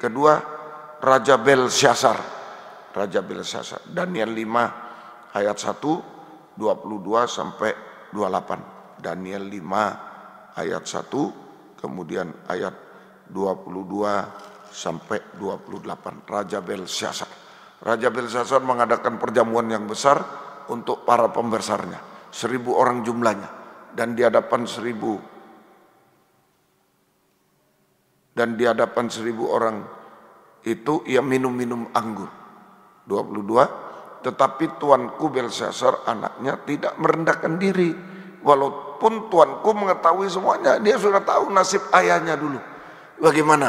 kedua, Raja Belsyazar. Raja Belsyazar. Daniel 5 ayat 1, 22 sampai 28. Daniel 5 ayat 1, kemudian ayat 22 sampai 28. Raja Belsyazar. Raja Belsyazar mengadakan perjamuan yang besar untuk para pembesarnya. 1.000 orang jumlahnya. Dan di hadapan 1.000 orang itu ia minum-minum anggur. 22, Tetapi tuanku Belshazzar anaknya tidak merendahkan diri. Walaupun tuanku mengetahui semuanya, dia sudah tahu nasib ayahnya dulu. Bagaimana?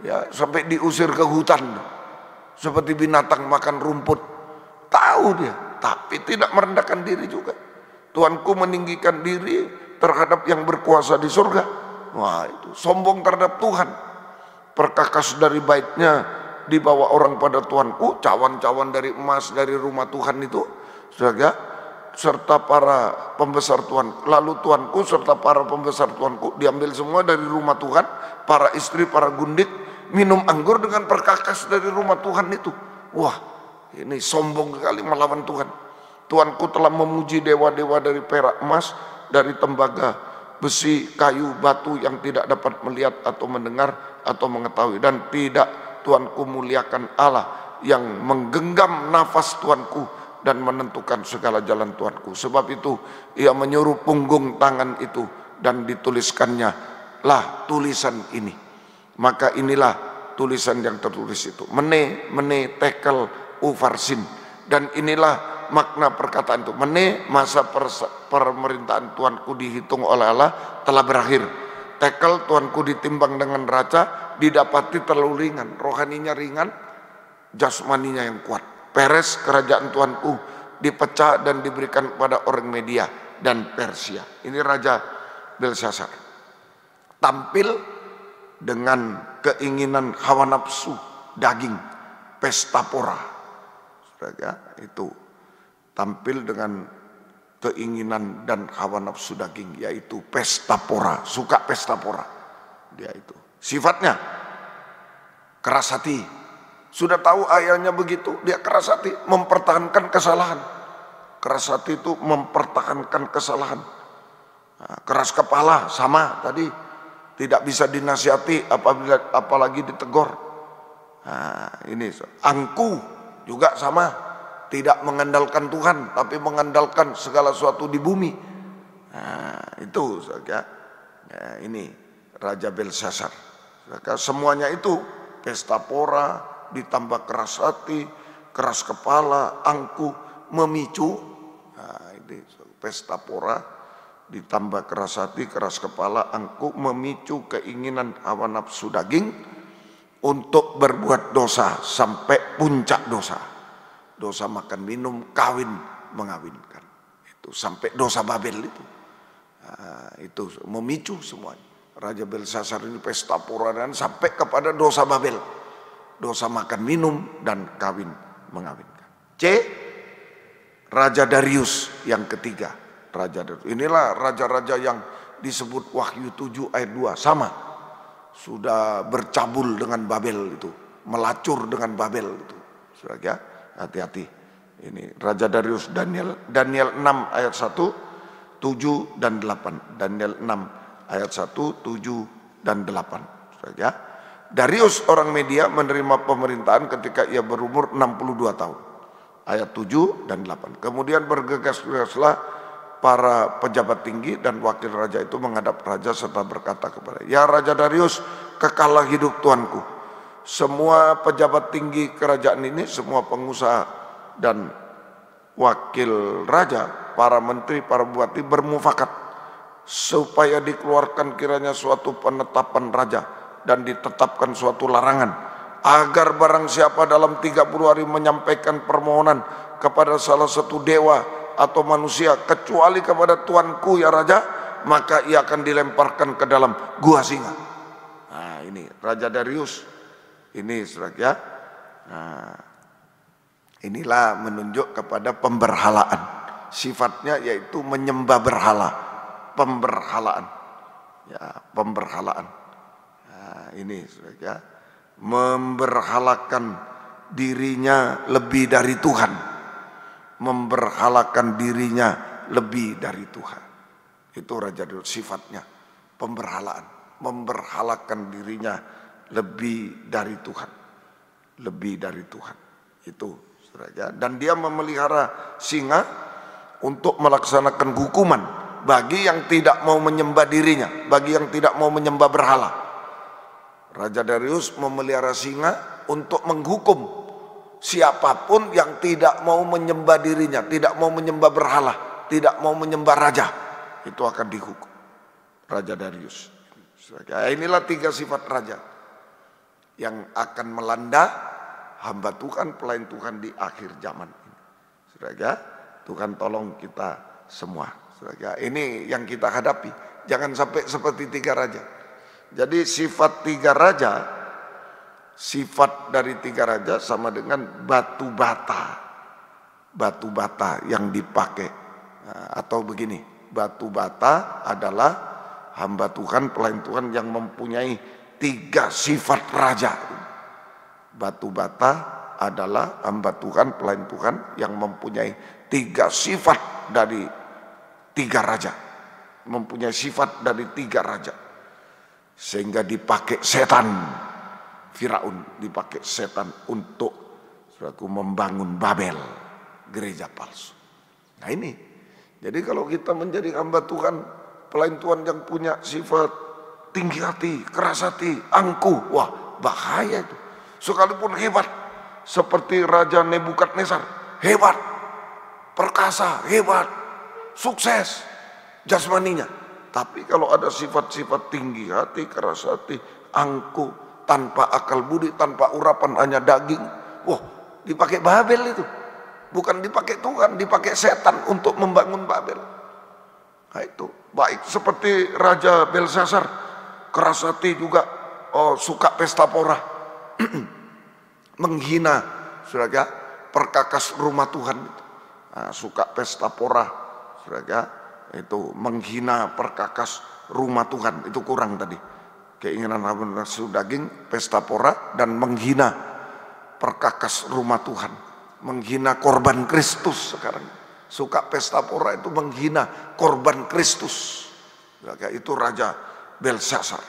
Ya, sampai diusir ke hutan. Seperti binatang makan rumput. Tahu dia, tapi tidak merendahkan diri juga. Tuanku meninggikan diri terhadap yang berkuasa di surga. Wah, itu sombong terhadap Tuhan. Perkakas dari baitnya dibawa orang pada tuanku, cawan-cawan dari emas dari rumah Tuhan itu, saudara, serta para pembesar Tuhan. Lalu tuanku serta para pembesar tuanku diambil semua dari rumah Tuhan, para istri, para gundik, minum anggur dengan perkakas dari rumah Tuhan itu. Wah, ini sombong sekali melawan Tuhan. Tuanku telah memuji dewa-dewa dari perak, emas, dari tembaga, besi, kayu, batu yang tidak dapat melihat atau mendengar atau mengetahui, dan tidak Tuanku muliakan Allah yang menggenggam nafas Tuanku dan menentukan segala jalan Tuanku. Sebab itu ia menyuruh punggung tangan itu dan dituliskannya lah tulisan ini. Maka inilah tulisan yang tertulis itu. Mene tekel ufarsin. Dan inilah makna perkataan itu. Mene, masa pemerintahan Tuanku dihitung oleh Allah telah berakhir. Tekel, Tuanku ditimbang dengan raca, didapati terlalu ringan. Rohaninya ringan, jasmaninya yang kuat. Peres, kerajaan Tuanku dipecah dan diberikan kepada orang Media dan Persia. Ini Raja Belshazzar. Tampil dengan keinginan hawa nafsu daging, pesta pora. Saudara, itu tampil dengan keinginan dan hawa nafsu daging, yaitu pesta pora, suka pesta pora. Dia itu sifatnya keras hati. Sudah tahu ayahnya begitu, dia keras hati, mempertahankan kesalahan. Keras hati itu mempertahankan kesalahan. Nah, keras kepala sama tadi, tidak bisa dinasihati apalagi ditegur. Nah, ini angku juga sama, tidak mengandalkan Tuhan, tapi mengandalkan segala sesuatu di bumi. Nah, itu saja. Nah, ini Raja Belshazzar. Semuanya itu pesta pora, ditambah keras hati, keras kepala, angkuh, memicu. Nah, ini pesta pora, ditambah keras hati, keras kepala, angkuh, memicu keinginan hawa nafsu daging untuk berbuat dosa sampai puncak dosa. Dosa makan minum, kawin, mengawinkan. Itu sampai dosa Babel itu. Nah, itu memicu semuanya. Raja Belshazzar ini pesta pora dan sampai kepada dosa Babel. Dosa makan minum dan kawin mengawinkan. C. Raja Darius yang ketiga. Raja Darius. Inilah raja-raja yang disebut Wahyu 7 ayat 2. Sama. Sudah bercabul dengan Babel itu. Melacur dengan Babel itu. Saudara, hati-hati. Ini Raja Darius, Daniel 6 ayat 1, 7 dan 8. Daniel 6 ayat 1, 7 dan 8. Saudara, Darius orang Media menerima pemerintahan ketika ia berumur 62 tahun. Ayat 7 dan 8. Kemudian bergegas-gegaslah para pejabat tinggi dan wakil raja itu menghadap raja serta berkata kepada, "Ya Raja Darius, kekallah hidup tuanku." Semua pejabat tinggi kerajaan ini, semua pengusaha dan wakil raja, para menteri, para bupati bermufakat supaya dikeluarkan kiranya suatu penetapan raja dan ditetapkan suatu larangan agar barang siapa dalam 30 hari menyampaikan permohonan kepada salah satu dewa atau manusia kecuali kepada tuanku ya raja, maka ia akan dilemparkan ke dalam gua singa. Nah, ini Raja Darius ini, saudara ya. Nah, inilah menunjuk kepada pemberhalaan. Sifatnya yaitu menyembah berhala, pemberhalaan. Ya, pemberhalaan. Nah, ini saudara ya. Memberhalakan dirinya lebih dari Tuhan. Memberhalakan dirinya lebih dari Tuhan. Itu Raja Darius, sifatnya pemberhalaan, memberhalakan dirinya lebih dari Tuhan, lebih dari Tuhan. Itu saudara. Dan dia memelihara singa untuk melaksanakan hukuman bagi yang tidak mau menyembah dirinya, bagi yang tidak mau menyembah berhala. Raja Darius memelihara singa untuk menghukum siapapun yang tidak mau menyembah dirinya, tidak mau menyembah berhala, tidak mau menyembah raja, itu akan dihukum. Raja Darius. Inilah 3 sifat raja yang akan melanda hamba Tuhan, pelayan Tuhan di akhir zaman ini. Saudara, Tuhan tolong kita semua. Saudara, ini yang kita hadapi. Jangan sampai seperti 3 raja. Jadi sifat 3 raja, sifat dari 3 raja sama dengan batu bata. Batu bata yang dipakai. Atau begini, batu bata adalah hamba Tuhan, pelayan Tuhan yang mempunyai 3 sifat raja. Batu bata adalah hamba Tuhan, pelayan Tuhan yang mempunyai 3 sifat dari 3 raja. Mempunyai sifat dari 3 raja. Sehingga dipakai setan, Firaun dipakai setan untuk membangun Babel, gereja palsu. Nah ini, jadi kalau kita menjadi hamba Tuhan, pelayan Tuhan yang punya sifat tinggi hati, keras hati, angkuh, wah bahaya itu. Sekalipun hebat, seperti Raja Nebukadnezar, hebat, perkasa, hebat, sukses jasmaninya. Tapi kalau ada sifat-sifat tinggi hati, keras hati, angkuh, tanpa akal budi, tanpa urapan, hanya daging, wah dipakai Babel itu. Bukan dipakai Tuhan, dipakai setan untuk membangun Babel. Nah itu, baik seperti Raja Belsasar, keras hati juga, suka pesta pora, menghina, saudara, perkakas rumah Tuhan itu. Nah, suka pesta pora, saudara, itu menghina perkakas rumah Tuhan, itu kurang tadi. Keinginan nafsu daging, pesta pora, dan menghina perkakas rumah Tuhan, menghina korban Kristus sekarang. Suka pesta pora itu menghina korban Kristus. Itu Raja Belsasar.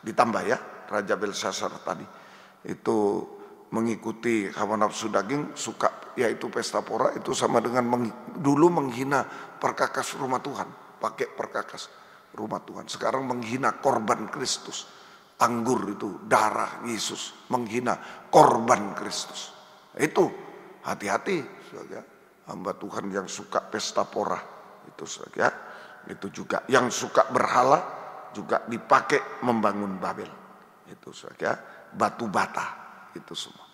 Ditambah ya, Raja Belsasar tadi. Itu mengikuti hawa nafsu daging, suka yaitu pesta pora, itu sama dengan dulu menghina perkakas rumah Tuhan. Pakai perkakas rumah Tuhan. Sekarang menghina korban Kristus. Anggur itu darah Yesus. Menghina korban Kristus. Itu hati-hati, saudara. Hamba Tuhan yang suka pesta pora itu saja, itu juga yang suka berhala juga dipakai membangun Babel, itu saja, batu bata itu semua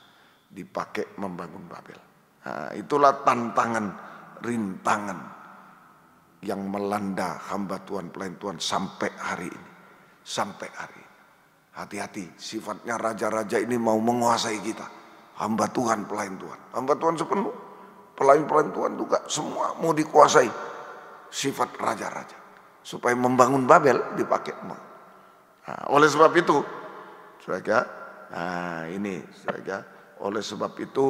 dipakai membangun Babel. Nah, itulah tantangan, rintangan yang melanda hamba Tuhan, pelayan Tuhan sampai hari ini, sampai hari ini. Hati-hati, sifatnya raja-raja ini mau menguasai kita, hamba Tuhan, pelayan Tuhan, hamba Tuhan sepenuh. Pelayan-pelayan Tuhan juga semua mau dikuasai sifat raja-raja supaya membangun Babel dipakai. Nah, oleh sebab itu, saudara, oleh sebab itu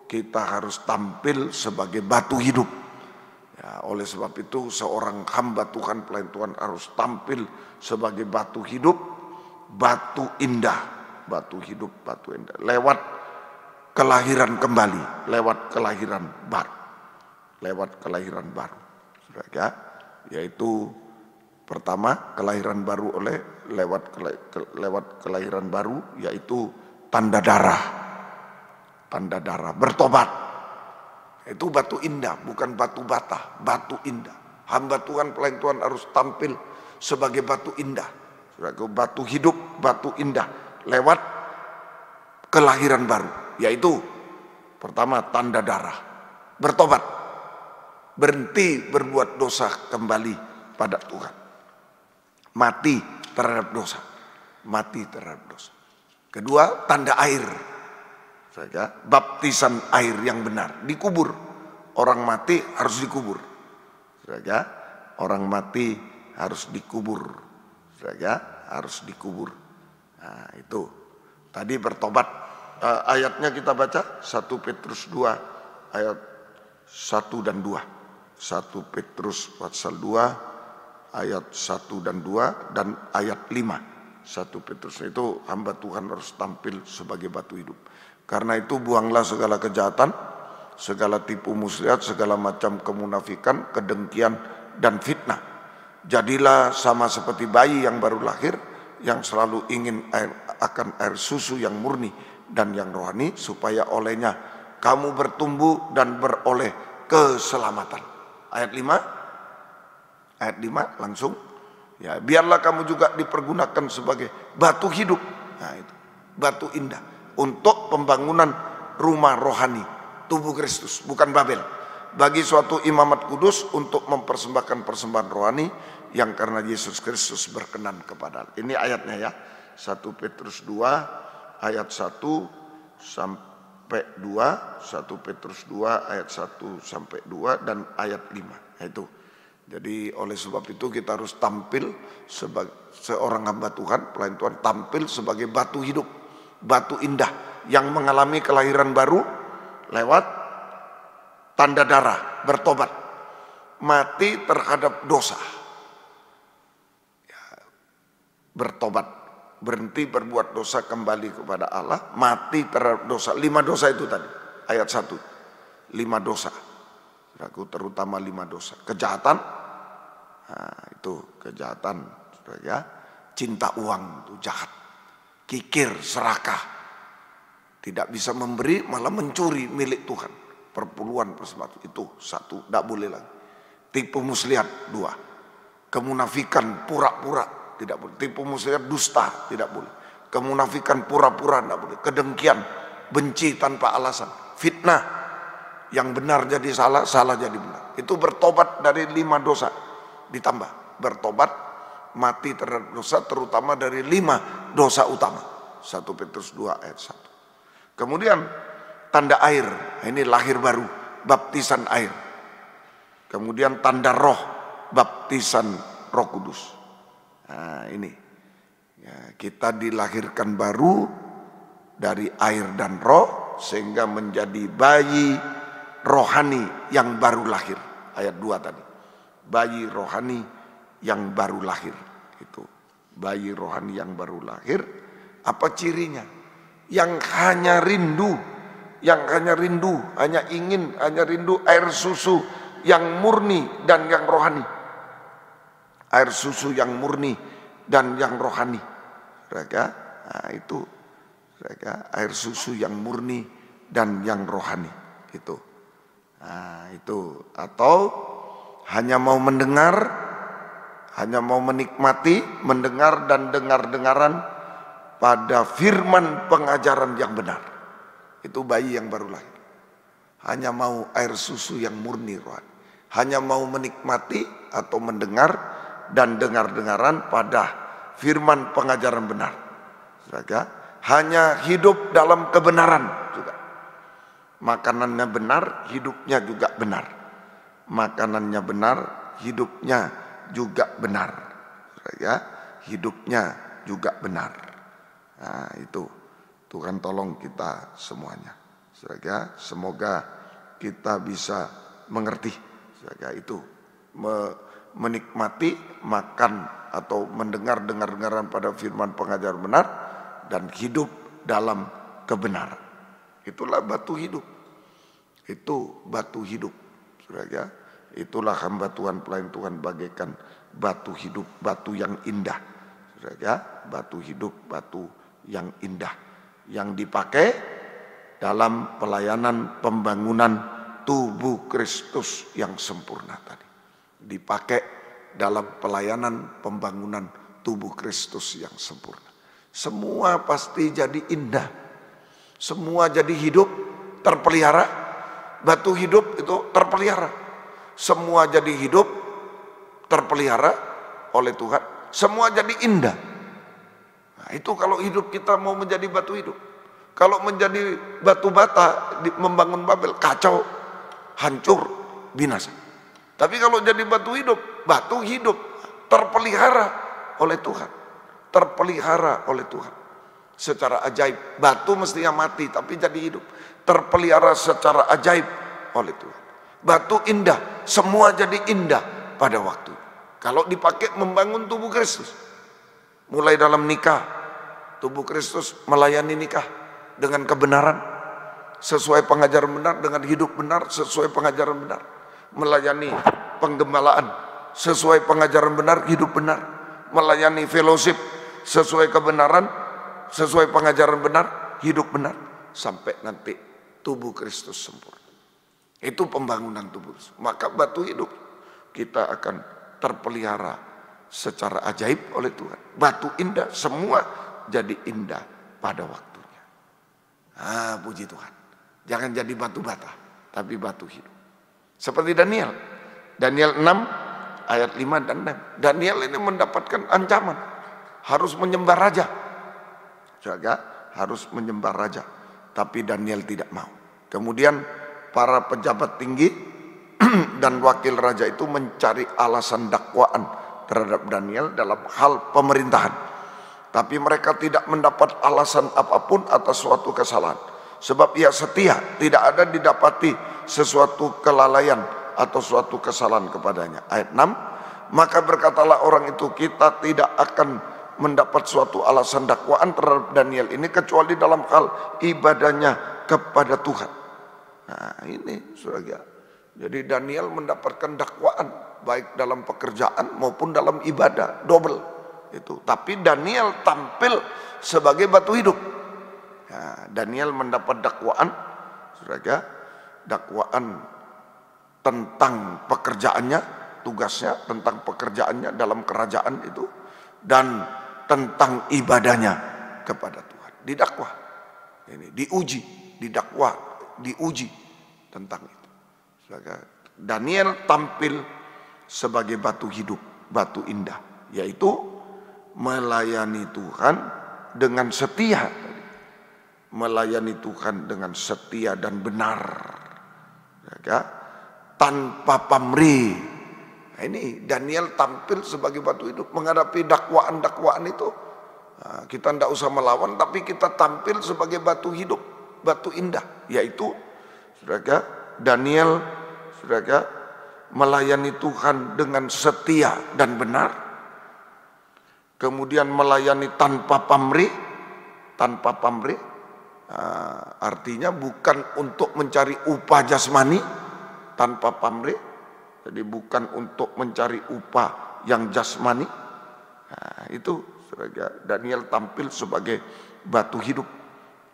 kita harus tampil sebagai batu hidup. Ya, oleh sebab itu seorang hamba Tuhan, pelayan Tuhan harus tampil sebagai batu hidup, batu indah, batu hidup, batu indah. Lewat kelahiran kembali, lewat kelahiran baru, saudara, yaitu pertama kelahiran baru lewat kelahiran baru, yaitu tanda darah, bertobat. Itu batu indah, bukan batu bata, batu indah. Hamba Tuhan, pelayan Tuhan harus tampil sebagai batu indah, saudara, batu hidup, batu indah, lewat kelahiran baru. Yaitu pertama tanda darah, bertobat, berhenti berbuat dosa kembali pada Tuhan, mati terhadap dosa, Kedua tanda air, saja baptisan air yang benar, dikubur. Orang mati harus dikubur, saja orang mati harus dikubur, saja harus dikubur. Nah itu tadi bertobat. Ayatnya kita baca 1 Petrus 2 ayat 1 dan 2. 1 Petrus pasal 2 ayat 1 dan 2 dan ayat 5. 1 Petrus itu hamba Tuhan harus tampil sebagai batu hidup. Karena itu buanglah segala kejahatan, segala tipu muslihat, segala macam kemunafikan, kedengkian dan fitnah. Jadilah sama seperti bayi yang baru lahir, yang selalu ingin akan air susu yang murni dan yang rohani, supaya olehnya kamu bertumbuh dan beroleh keselamatan. Ayat 5 langsung. Ya, biarlah kamu juga dipergunakan sebagai batu hidup. Nah, itu batu indah untuk pembangunan rumah rohani tubuh Kristus, bukan Babel. Bagi suatu imamat kudus untuk mempersembahkan persembahan rohani yang karena Yesus Kristus berkenan kepada Allah. Ini ayatnya ya. 1 Petrus 2 ayat 1 sampai 2, 1 Petrus 2 ayat 1 sampai 2 dan ayat 5. Itu. Jadi oleh sebab itu kita harus tampil sebagai seorang hamba Tuhan, pelayan Tuhan, tampil sebagai batu hidup, batu indah yang mengalami kelahiran baru lewat tanda darah, bertobat, mati terhadap dosa, ya, bertobat, berhenti berbuat dosa, kembali kepada Allah, mati terhadap dosa. 5 dosa itu tadi, ayat 1, 5 dosa. Terutama 5 dosa. Kejahatan, nah, itu kejahatan, ya. Cinta uang itu jahat. Kikir, serakah. Tidak bisa memberi, malah mencuri milik Tuhan. Perpuluhan, persembahan, itu 1, tidak boleh lagi. Tipu muslihat 2. Kemunafikan pura-pura, tidak boleh. Tipu muslihat dusta, tidak boleh. Kemunafikan pura-pura, tidak boleh. Kedengkian, benci tanpa alasan. Fitnah. Yang benar jadi salah, salah jadi benar. Itu bertobat dari 5 dosa. Ditambah bertobat, mati terhadap dosa, terutama dari 5 dosa utama. 1 Petrus 2 ayat 1. Kemudian tanda air, ini lahir baru, baptisan air. Kemudian tanda roh, baptisan Roh Kudus. Nah ini, ya, kita dilahirkan baru dari air dan roh, sehingga menjadi bayi rohani yang baru lahir. Ayat 2 tadi. Bayi rohani yang baru lahir. Itu. Bayi rohani yang baru lahir. Apa cirinya? Yang hanya rindu. Hanya rindu air susu yang murni dan yang rohani. Air susu yang murni dan yang rohani. Mereka, nah itu. Mereka, air susu yang murni dan yang rohani. Itu. Nah, itu. Atau hanya mau mendengar, hanya mau menikmati, mendengar dan dengar-dengaran pada firman pengajaran yang benar. Itu bayi yang baru lahir. Hanya mau air susu yang murni rohani. Hanya mau menikmati atau mendengar dan dengar-dengaran pada firman pengajaran benar. Hanya hidup dalam kebenaran juga. Makanannya benar, hidupnya juga benar. Makanannya benar, hidupnya juga benar. Ya, hidupnya juga benar. Nah, itu Tuhan tolong kita semuanya. Ya, semoga kita bisa mengerti. Ya, itu menikmati, makan atau mendengar-dengaran pada firman pengajaran benar dan hidup dalam kebenaran. Itulah batu hidup. Itu batu hidup. Saudara, itulah hamba Tuhan, pelayan Tuhan bagaikan batu hidup, batu yang indah. Saudara, batu hidup, batu yang indah yang dipakai dalam pelayanan pembangunan tubuh Kristus yang sempurna tadi. Dipakai dalam pelayanan pembangunan tubuh Kristus yang sempurna. Semua pasti jadi indah. Semua jadi hidup, terpelihara. Batu hidup itu terpelihara. Semua jadi hidup, terpelihara oleh Tuhan. Semua jadi indah. Nah, itu kalau hidup kita mau menjadi batu hidup. Kalau menjadi batu bata, membangun Babel, kacau, hancur, binasa. Tapi kalau jadi batu hidup, terpelihara oleh Tuhan. Terpelihara oleh Tuhan. Secara ajaib, batu mestinya mati tapi jadi hidup, terpelihara secara ajaib oleh Tuhan. Batu indah, semua jadi indah pada waktu. Kalau dipakai membangun tubuh Kristus, mulai dalam nikah, tubuh Kristus melayani nikah dengan kebenaran, sesuai pengajaran benar, dengan hidup benar, sesuai pengajaran benar, melayani penggembalaan, sesuai pengajaran benar, hidup benar, melayani fellowship, sesuai kebenaran, sesuai pengajaran benar, hidup benar, sampai nanti tubuh Kristus sempurna. Itu pembangunan tubuh. Maka batu hidup kita akan terpelihara secara ajaib oleh Tuhan. Batu indah, semua jadi indah pada waktunya. Puji Tuhan. Jangan jadi batu bata, tapi batu hidup. Seperti Daniel. Daniel 6 ayat 5 dan 6. Daniel ini mendapatkan ancaman. Harus menyembah raja. Jaga, harus menyembah raja. Tapi Daniel tidak mau. Kemudian para pejabat tinggi dan wakil raja itu mencari alasan dakwaan terhadap Daniel dalam hal pemerintahan. Tapi mereka tidak mendapat alasan apapun atas suatu kesalahan. Sebab ia setia, tidak ada didapati sesuatu kelalaian atau suatu kesalahan kepadanya. Ayat 6, maka berkatalah orang itu, kita tidak akan mendapat suatu alasan dakwaan terhadap Daniel ini kecuali dalam hal ibadahnya kepada Tuhan. Nah ini saudara. Jadi Daniel mendapatkan dakwaan baik dalam pekerjaan maupun dalam ibadah, double itu. Tapi Daniel tampil sebagai batu hidup. Nah, Daniel mendapat dakwaan, saudara, dakwaan tentang pekerjaannya, tugasnya, tentang pekerjaannya dalam kerajaan itu, dan tentang ibadahnya kepada Tuhan. Didakwa, ini diuji, didakwa, diuji tentang itu. Saudara, Daniel tampil sebagai batu hidup, batu indah, yaitu melayani Tuhan dengan setia. Melayani Tuhan dengan setia dan benar, ya, tanpa pamrih. Nah, ini Daniel tampil sebagai batu hidup menghadapi dakwaan-dakwaan itu. Nah, kita tidak usah melawan, tapi kita tampil sebagai batu hidup, batu indah, yaitu saudara, Daniel, saudara, melayani Tuhan dengan setia dan benar. Kemudian melayani tanpa pamrih, tanpa pamrih. Artinya bukan untuk mencari upah jasmani, tanpa pamrih. Jadi bukan untuk mencari upah yang jasmani. Itu saudara, Daniel tampil sebagai batu hidup,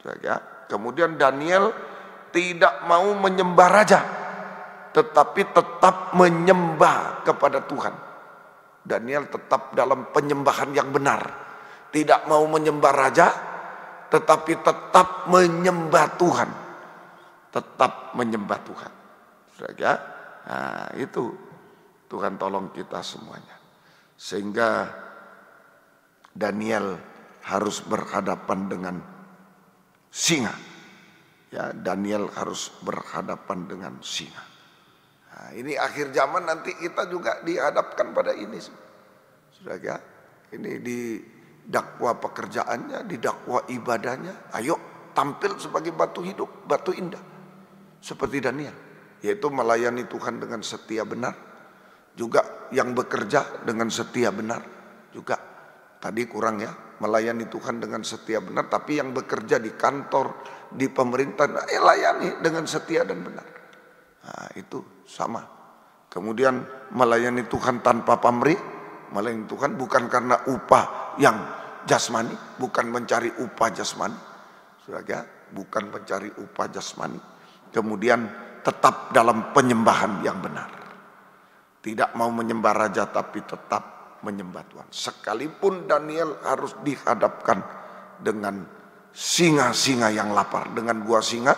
saudara. Kemudian Daniel tidak mau menyembah raja, tetapi tetap menyembah kepada Tuhan. Daniel tetap dalam penyembahan yang benar. Tidak mau menyembah raja, tetapi tetap menyembah Tuhan. Tetap menyembah Tuhan. Saudara, nah itu Tuhan tolong kita semuanya. Sehingga Daniel harus berhadapan dengan singa. Ya, Daniel harus berhadapan dengan singa. Nah, ini akhir zaman nanti kita juga dihadapkan pada ini. Saudara, ini di dakwa pekerjaannya, didakwa ibadahnya. Ayo tampil sebagai batu hidup, batu indah seperti Daniel, yaitu melayani Tuhan dengan setia benar. Juga yang bekerja dengan setia benar juga. Tadi kurang ya, melayani Tuhan dengan setia benar, tapi yang bekerja di kantor, di pemerintahan, layani dengan setia dan benar. Nah, itu sama. Kemudian melayani Tuhan tanpa pamrih. Melayani Tuhan bukan karena upah yang jasmani, bukan mencari upah jasmani, saudara, bukan mencari upah jasmani. Kemudian tetap dalam penyembahan yang benar. Tidak mau menyembah raja, tapi tetap menyembah Tuhan. Sekalipun Daniel harus dihadapkan dengan singa-singa yang lapar, dengan gua singa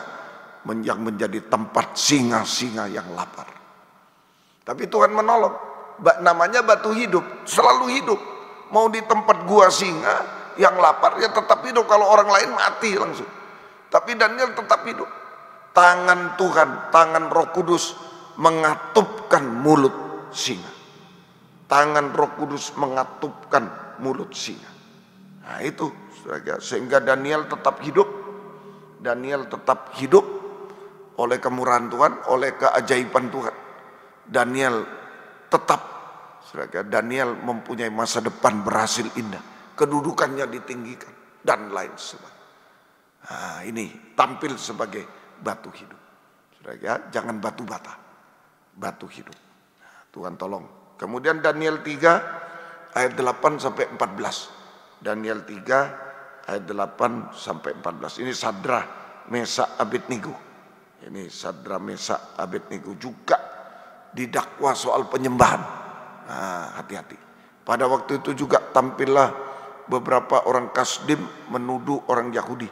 yang menjadi tempat singa-singa yang lapar. Tapi Tuhan menolong. Namanya batu hidup, selalu hidup. Mau di tempat gua singa yang lapar, ya tetap hidup. Kalau orang lain mati langsung. Tapi Daniel tetap hidup. Tangan Tuhan, tangan Roh Kudus mengatupkan mulut singa. Tangan Roh Kudus mengatupkan mulut singa. Nah itu, sehingga Daniel tetap hidup. Daniel tetap hidup oleh kemurahan Tuhan, oleh keajaiban Tuhan. Daniel tetap, Daniel mempunyai masa depan berhasil indah, kedudukannya ditinggikan dan lain sebagainya. Nah, ini tampil sebagai batu hidup. Jangan batu bata, batu hidup. Nah, Tuhan tolong. Kemudian Daniel 3 ayat 8 sampai 14. Daniel 3 ayat 8 sampai 14. Ini Sadrah, Mesak, Abednego. Ini Sadra, Mesak, Abednego juga didakwa soal penyembahan. Nah, hati-hati. Pada waktu itu juga tampillah beberapa orang Kasdim menuduh orang Yahudi.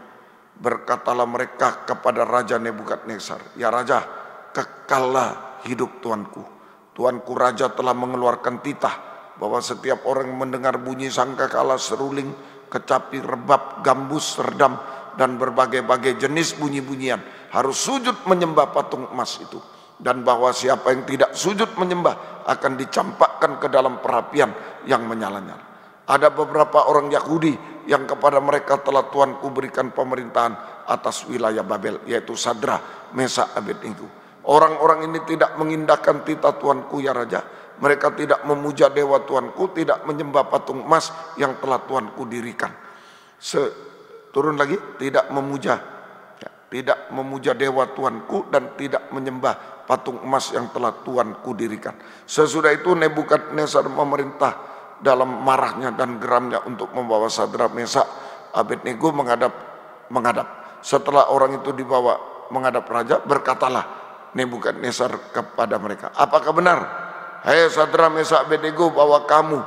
Berkatalah mereka kepada Raja Nebukadnezar, "Ya Raja, kekallah hidup Tuanku. Tuanku Raja telah mengeluarkan titah bahwa setiap orang yang mendengar bunyi sangkakala, seruling, kecapi, rebab, gambus, serdam, dan berbagai-bagai jenis bunyi-bunyian harus sujud menyembah patung emas itu. Dan bahwa siapa yang tidak sujud menyembah akan dicampakkan ke dalam perapian yang menyala-nyala." Ada beberapa orang Yahudi yang kepada mereka telah Tuanku berikan pemerintahan atas wilayah Babel, yaitu Sadra, Mesak, Abednego. Orang-orang ini tidak mengindahkan titah Tuanku ya Raja. Mereka tidak memuja dewa Tuanku, tidak menyembah patung emas yang telah Tuanku dirikan. Turun lagi, tidak memuja dewa Tuanku dan tidak menyembah patung emas yang telah Tuanku dirikan. Sesudah itu Nebukadnezar memerintah dalam marahnya dan geramnya untuk membawa Sadra, Mesak, Abednego menghadap. Setelah orang itu dibawa menghadap raja, berkatalah Nebukadnezar kepada mereka, "Apakah benar, hai Sadra, Mesak, Abednego, bahwa kamu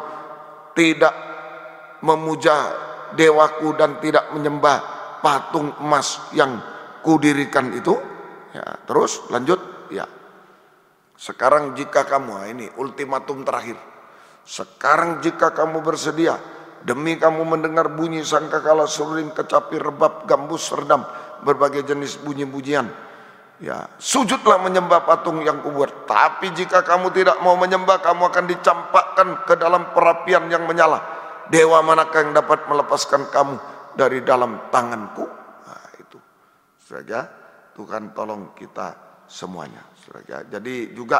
tidak memuja dewaku dan tidak menyembah patung emas yang kudirikan itu?" Ya, terus lanjut, ya. "Sekarang jika kamu," ini ultimatum terakhir, "sekarang jika kamu bersedia, demi kamu mendengar bunyi sangkakala, seruling, kecapi, rebab, gambus, serdam, berbagai jenis bunyi-bunyian, ya, sujudlah menyembah patung yang kubuat. Tapi jika kamu tidak mau menyembah, kamu akan dicampakkan ke dalam perapian yang menyala. Dewa manakah yang dapat melepaskan kamu dari dalam tanganku?" Nah, itu saudara, Tuhan tolong kita semuanya, saudara. Jadi juga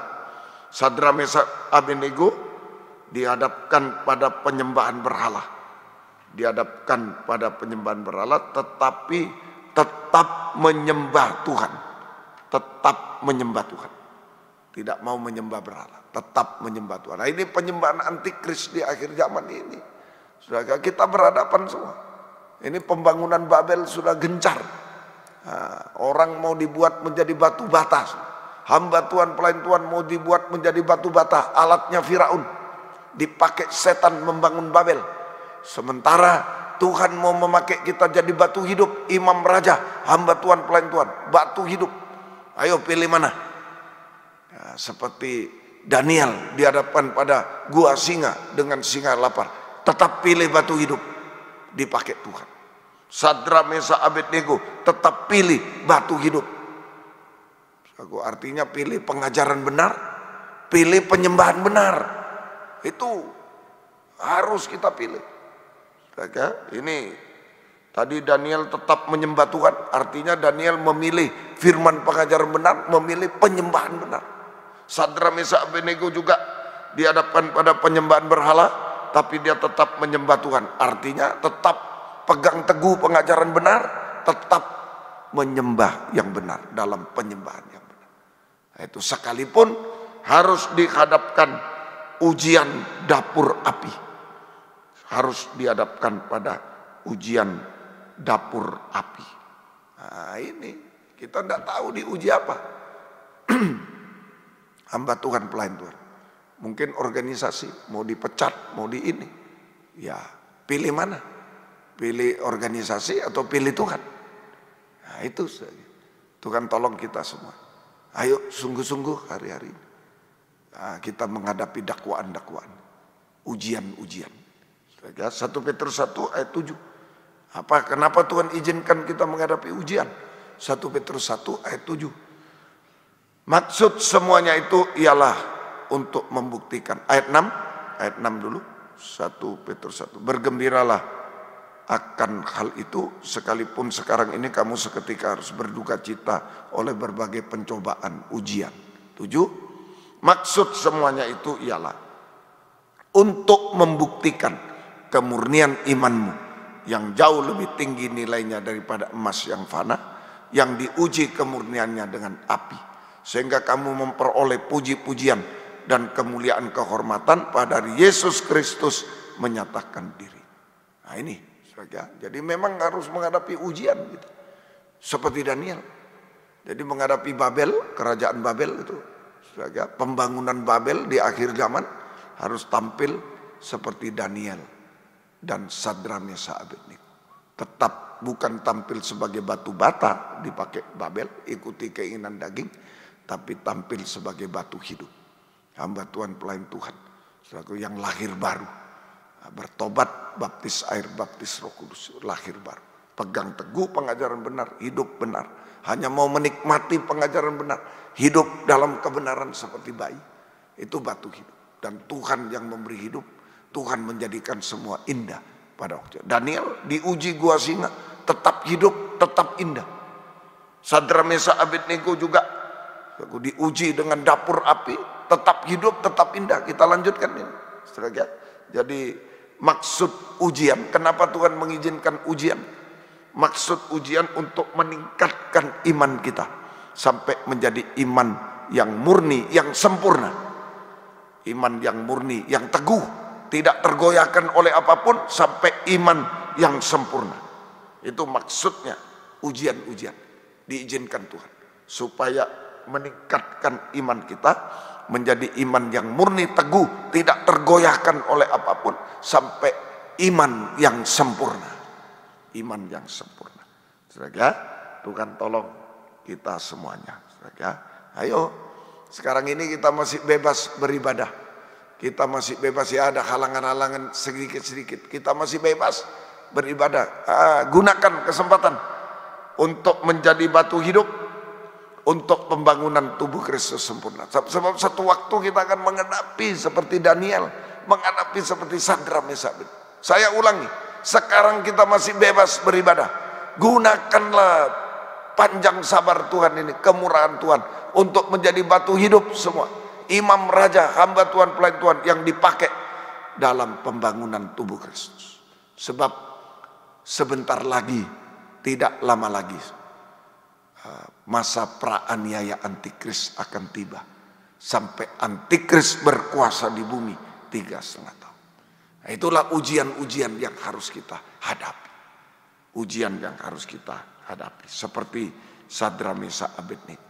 Sadra, Mesak, Abednego dihadapkan pada penyembahan berhala. Dihadapkan pada penyembahan berhala, tetapi tetap menyembah Tuhan. Tetap menyembah Tuhan. Tidak mau menyembah berhala, tetap menyembah Tuhan. Nah, ini penyembahan antikris di akhir zaman ini. Saudara, kita berhadapan semua. Ini pembangunan Babel sudah gencar. Nah, orang mau dibuat menjadi batu bata. Hamba Tuhan, pelayan Tuhan mau dibuat menjadi batu bata. Alatnya Firaun. Dipakai setan membangun Babel. Sementara Tuhan mau memakai kita jadi batu hidup. Imam raja, hamba Tuhan, pelayan Tuhan, batu hidup. Ayo pilih mana? Ya, seperti Daniel dihadapkan pada gua singa dengan singa lapar. Tetap pilih batu hidup, dipakai Tuhan. Sadra, Mesak, Abednego tetap pilih batu hidup. Artinya pilih pengajaran benar, pilih penyembahan benar. Itu harus kita pilih. Ini tadi Daniel tetap menyembah Tuhan, artinya Daniel memilih firman pengajaran benar, memilih penyembahan benar. Sadra, Mesak, Abednego juga dihadapkan pada penyembahan berhala, tapi dia tetap menyembah Tuhan. Artinya tetap pegang teguh pengajaran benar, tetap menyembah yang benar dalam penyembahan yang benar. Nah, itu sekalipun harus dihadapkan ujian dapur api. Harus dihadapkan pada ujian dapur api. Nah, ini kita tidak tahu diuji apa. Hamba Tuhan, pelayan Tuhan, mungkin organisasi mau dipecat, mau di ini, ya pilih mana? Pilih organisasi atau pilih Tuhan? Nah, itu Tuhan tolong kita semua. Ayo sungguh-sungguh hari-hari ini. Nah, kita menghadapi dakwaan-dakwaan, ujian-ujian. 1 Petrus 1 ayat 7. Kenapa Tuhan izinkan kita menghadapi ujian? 1 Petrus 1 ayat 7. Maksud semuanya itu ialah untuk membuktikan. Ayat 6 dulu. 1 Petrus 1. Bergembiralah akan hal itu, sekalipun sekarang ini kamu seketika harus berduka cita oleh berbagai pencobaan, ujian. 7. Maksud semuanya itu ialah untuk membuktikan kemurnian imanmu yang jauh lebih tinggi nilainya daripada emas yang fana, yang diuji kemurniannya dengan api, sehingga kamu memperoleh puji-pujian dan kemuliaan kehormatan pada Yesus Kristus menyatakan diri. Nah, ini saja. Jadi memang harus menghadapi ujian gitu. Seperti Daniel. Jadi menghadapi Babel, kerajaan Babel itu, pembangunan Babel di akhir zaman harus tampil seperti Daniel dan Sadra Mesa Abednego. Tetap bukan tampil sebagai batu bata dipakai Babel, ikuti keinginan daging, tapi tampil sebagai batu hidup. Hamba Tuhan, pelayan Tuhan, saudaraku yang lahir baru, bertobat, baptis air, baptis Roh Kudus, lahir baru. Pegang teguh pengajaran benar, hidup benar. Hanya mau menikmati pengajaran benar, hidup dalam kebenaran seperti bayi. Itu batu hidup. Dan Tuhan yang memberi hidup, Tuhan menjadikan semua indah pada waktu. Daniel diuji gua singa, tetap hidup, tetap indah. Sadra Mesa Abednego juga diuji dengan dapur api, tetap hidup, tetap indah. Kita lanjutkan ini. Jadi maksud ujian, kenapa Tuhan mengizinkan ujian? Maksud ujian untuk meningkatkan iman kita sampai menjadi iman yang murni, yang sempurna. Iman yang murni, yang teguh, tidak tergoyahkan oleh apapun, sampai iman yang sempurna. Itu maksudnya ujian-ujian diizinkan Tuhan supaya meningkatkan iman kita menjadi iman yang murni, teguh, tidak tergoyahkan oleh apapun, sampai iman yang sempurna. Iman yang sempurna. Saudara, Tuhan tolong kita semuanya. Saudara, ayo, sekarang ini kita masih bebas beribadah. Kita masih bebas, ya ada halangan-halangan sedikit-sedikit. Kita masih bebas beribadah. Gunakan kesempatan untuk menjadi batu hidup, untuk pembangunan tubuh Kristus sempurna. Sebab satu waktu kita akan menghadapi seperti Daniel, menghadapi seperti Sadra Mesa Abednego. Saya ulangi, sekarang kita masih bebas beribadah. Gunakanlah panjang sabar Tuhan ini, kemurahan Tuhan, untuk menjadi batu hidup semua. Imam Raja, hamba Tuhan, pelayan Tuhan yang dipakai dalam pembangunan tubuh Kristus. Sebab sebentar lagi, tidak lama lagi, masa praaniaya antikris akan tiba. Sampai antikris berkuasa di bumi 3,5 tahun. Nah, itulah ujian-ujian yang harus kita hadapi. Ujian yang harus kita hadapi. Seperti Sadra Mesa Abednego.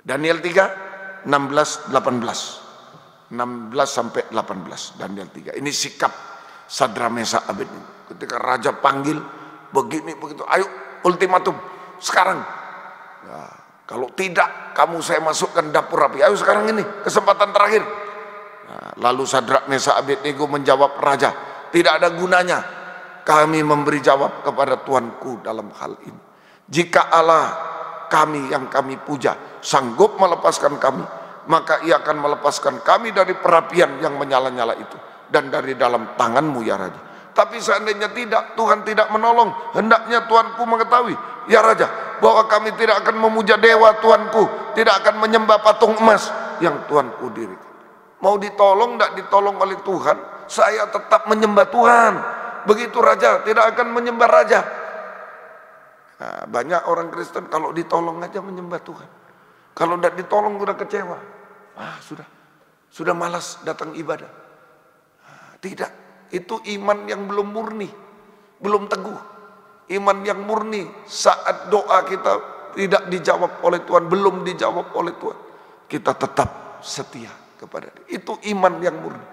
Daniel 3, 16, 18. 16 sampai 18. Daniel 3. Ini sikap Sadra Mesa Abednego. Ketika raja panggil, begini, begitu. Ayo, ultimatum. Sekarang. Nah, kalau tidak, kamu saya masukkan dapur api. Ayo sekarang ini, kesempatan terakhir. Nah, lalu Sadra Mesa Abednego menjawab raja, tidak ada gunanya kami memberi jawab kepada Tuanku dalam hal ini. Jika Allah kami yang kami puja sanggup melepaskan kami, maka ia akan melepaskan kami dari perapian yang menyala-nyala itu dan dari dalam tanganmu ya raja. Tapi seandainya tidak, Tuhan tidak menolong, hendaknya Tuanku mengetahui ya raja, bahwa kami tidak akan memuja dewa Tuanku, tidak akan menyembah patung emas yang Tuanku dirikan. Mau ditolong, tidak ditolong oleh Tuhan, saya tetap menyembah Tuhan. Begitu raja, tidak akan menyembah raja. Nah, banyak orang Kristen kalau ditolong aja menyembah Tuhan. Kalau tidak ditolong sudah kecewa. Sudah malas datang ibadah. Nah, tidak, itu iman yang belum murni, belum teguh. Iman yang murni saat doa kita tidak dijawab oleh Tuhan, belum dijawab oleh Tuhan, kita tetap setia kepada Dia. Itu iman yang murni.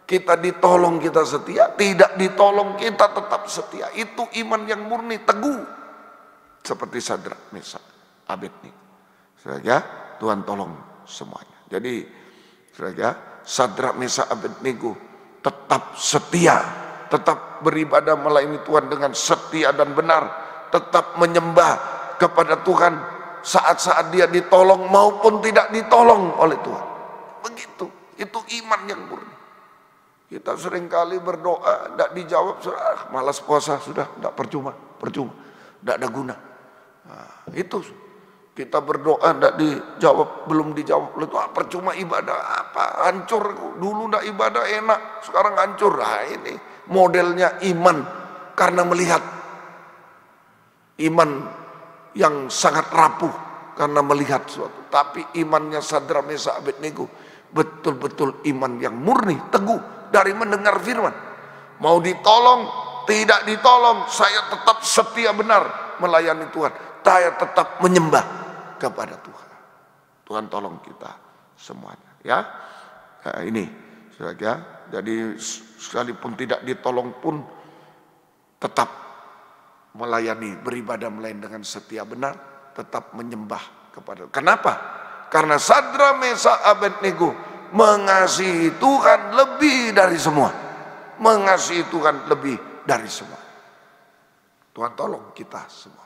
Kita ditolong kita setia, tidak ditolong kita tetap setia. Itu iman yang murni, teguh. Seperti Sadra Mesa Abednego. Saudara, Tuhan tolong semuanya. Jadi, saudara, Sadra Mesa Abednego tetap setia, tetap beribadah melayani Tuhan dengan setia dan benar, tetap menyembah kepada Tuhan saat-saat dia ditolong maupun tidak ditolong oleh Tuhan. Begitu, itu iman yang murni. Kita seringkali berdoa tidak dijawab, malas puasa sudah, tidak percuma, tidak ada guna. Nah, itu kita berdoa tidak dijawab, belum dijawab oleh Tuhan, percuma ibadah apa, hancur. Dulu tidak ibadah enak, sekarang hancur. Nah, ini modelnya iman karena melihat, iman yang sangat rapuh karena melihat suatu. Tapi imannya Sadra Mesa Abednego betul-betul iman yang murni, teguh dari mendengar firman. Mau ditolong, tidak ditolong, saya tetap setia benar melayani Tuhan. Saya tetap menyembah. kepada Tuhan. Tuhan tolong kita semuanya, ya. Nah, ini, saudara. Jadi sekalipun tidak ditolong pun tetap melayani, beribadah melayani dengan setia benar, tetap menyembah kepada. Kenapa? Karena Sadra, Mesakh, Abednego mengasihi Tuhan lebih dari semua. Mengasihi Tuhan lebih dari semua. Tuhan tolong kita semua.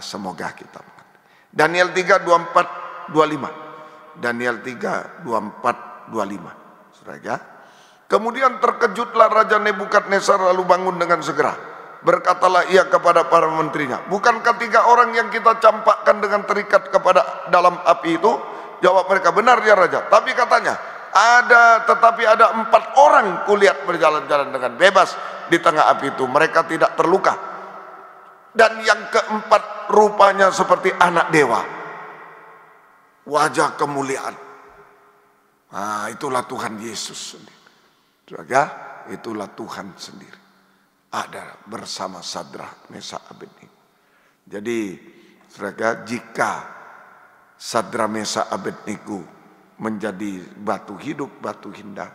Semoga kita mengerti. Daniel 3, 24, 25. Daniel 3, 24, 25. Saudara, kemudian terkejutlah Raja Nebukadnezar lalu bangun dengan segera. Berkatalah ia kepada para menterinya, bukankah 3 orang yang kita campakkan dengan terikat kepada dalam api itu? Jawab mereka, benar ya Raja. Tapi katanya, tetapi ada 4 orang kulihat berjalan-jalan dengan bebas di tengah api itu. Mereka tidak terluka. Dan yang keempat rupanya seperti anak dewa. Wajah kemuliaan. Nah, itulah Tuhan Yesus sendiri. Saudara, itulah Tuhan sendiri. Ada bersama Sadra, Mesakh, Abednego. Jadi, saudara, jika Sadra, Mesakh, Abednego menjadi batu hidup, batu indah,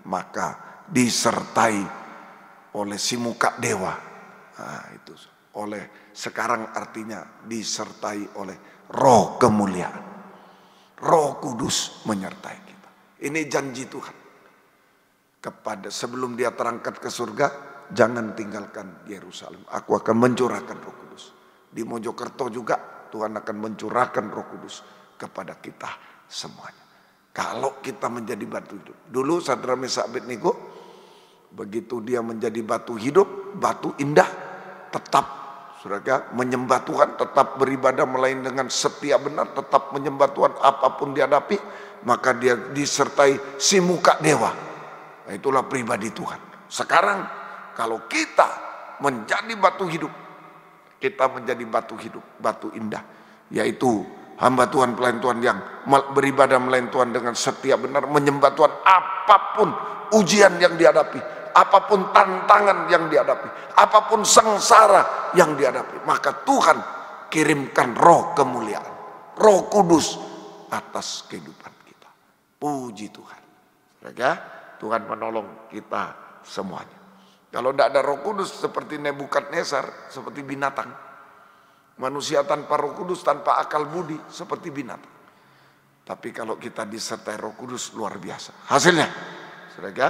maka disertai oleh si muka dewa. Nah, itu sekarang artinya disertai oleh roh kemuliaan. Roh Kudus menyertai kita. Ini janji Tuhan. Sebelum dia terangkat ke surga, jangan tinggalkan Yerusalem. Aku akan mencurahkan Roh Kudus. Di Mojokerto juga Tuhan akan mencurahkan Roh Kudus kepada kita semuanya. Kalau kita menjadi batu hidup. Dulu Sadra, Mesakh, Abednego, begitu dia menjadi batu hidup, batu indah, tetap saudara menyembah Tuhan, tetap beribadah melayani dengan setia benar, tetap menyembah Tuhan apapun dihadapi, maka dia disertai si muka dewa. Nah, itulah pribadi Tuhan. Sekarang kalau kita menjadi batu hidup, kita menjadi batu hidup, batu indah, yaitu hamba Tuhan, pelayan Tuhan yang beribadah melayani Tuhan dengan setia benar, menyembah Tuhan apapun ujian yang dihadapi, apapun tantangan yang dihadapi, apapun sengsara yang dihadapi, maka Tuhan kirimkan roh kemuliaan, Roh Kudus atas kehidupan kita. Puji Tuhan. Ya, Tuhan menolong kita semuanya. Kalau tidak ada Roh Kudus seperti Nebukadnezar, seperti binatang. Manusia tanpa Roh Kudus, tanpa akal budi, seperti binatang. Tapi kalau kita disertai Roh Kudus, luar biasa. Hasilnya, saudara,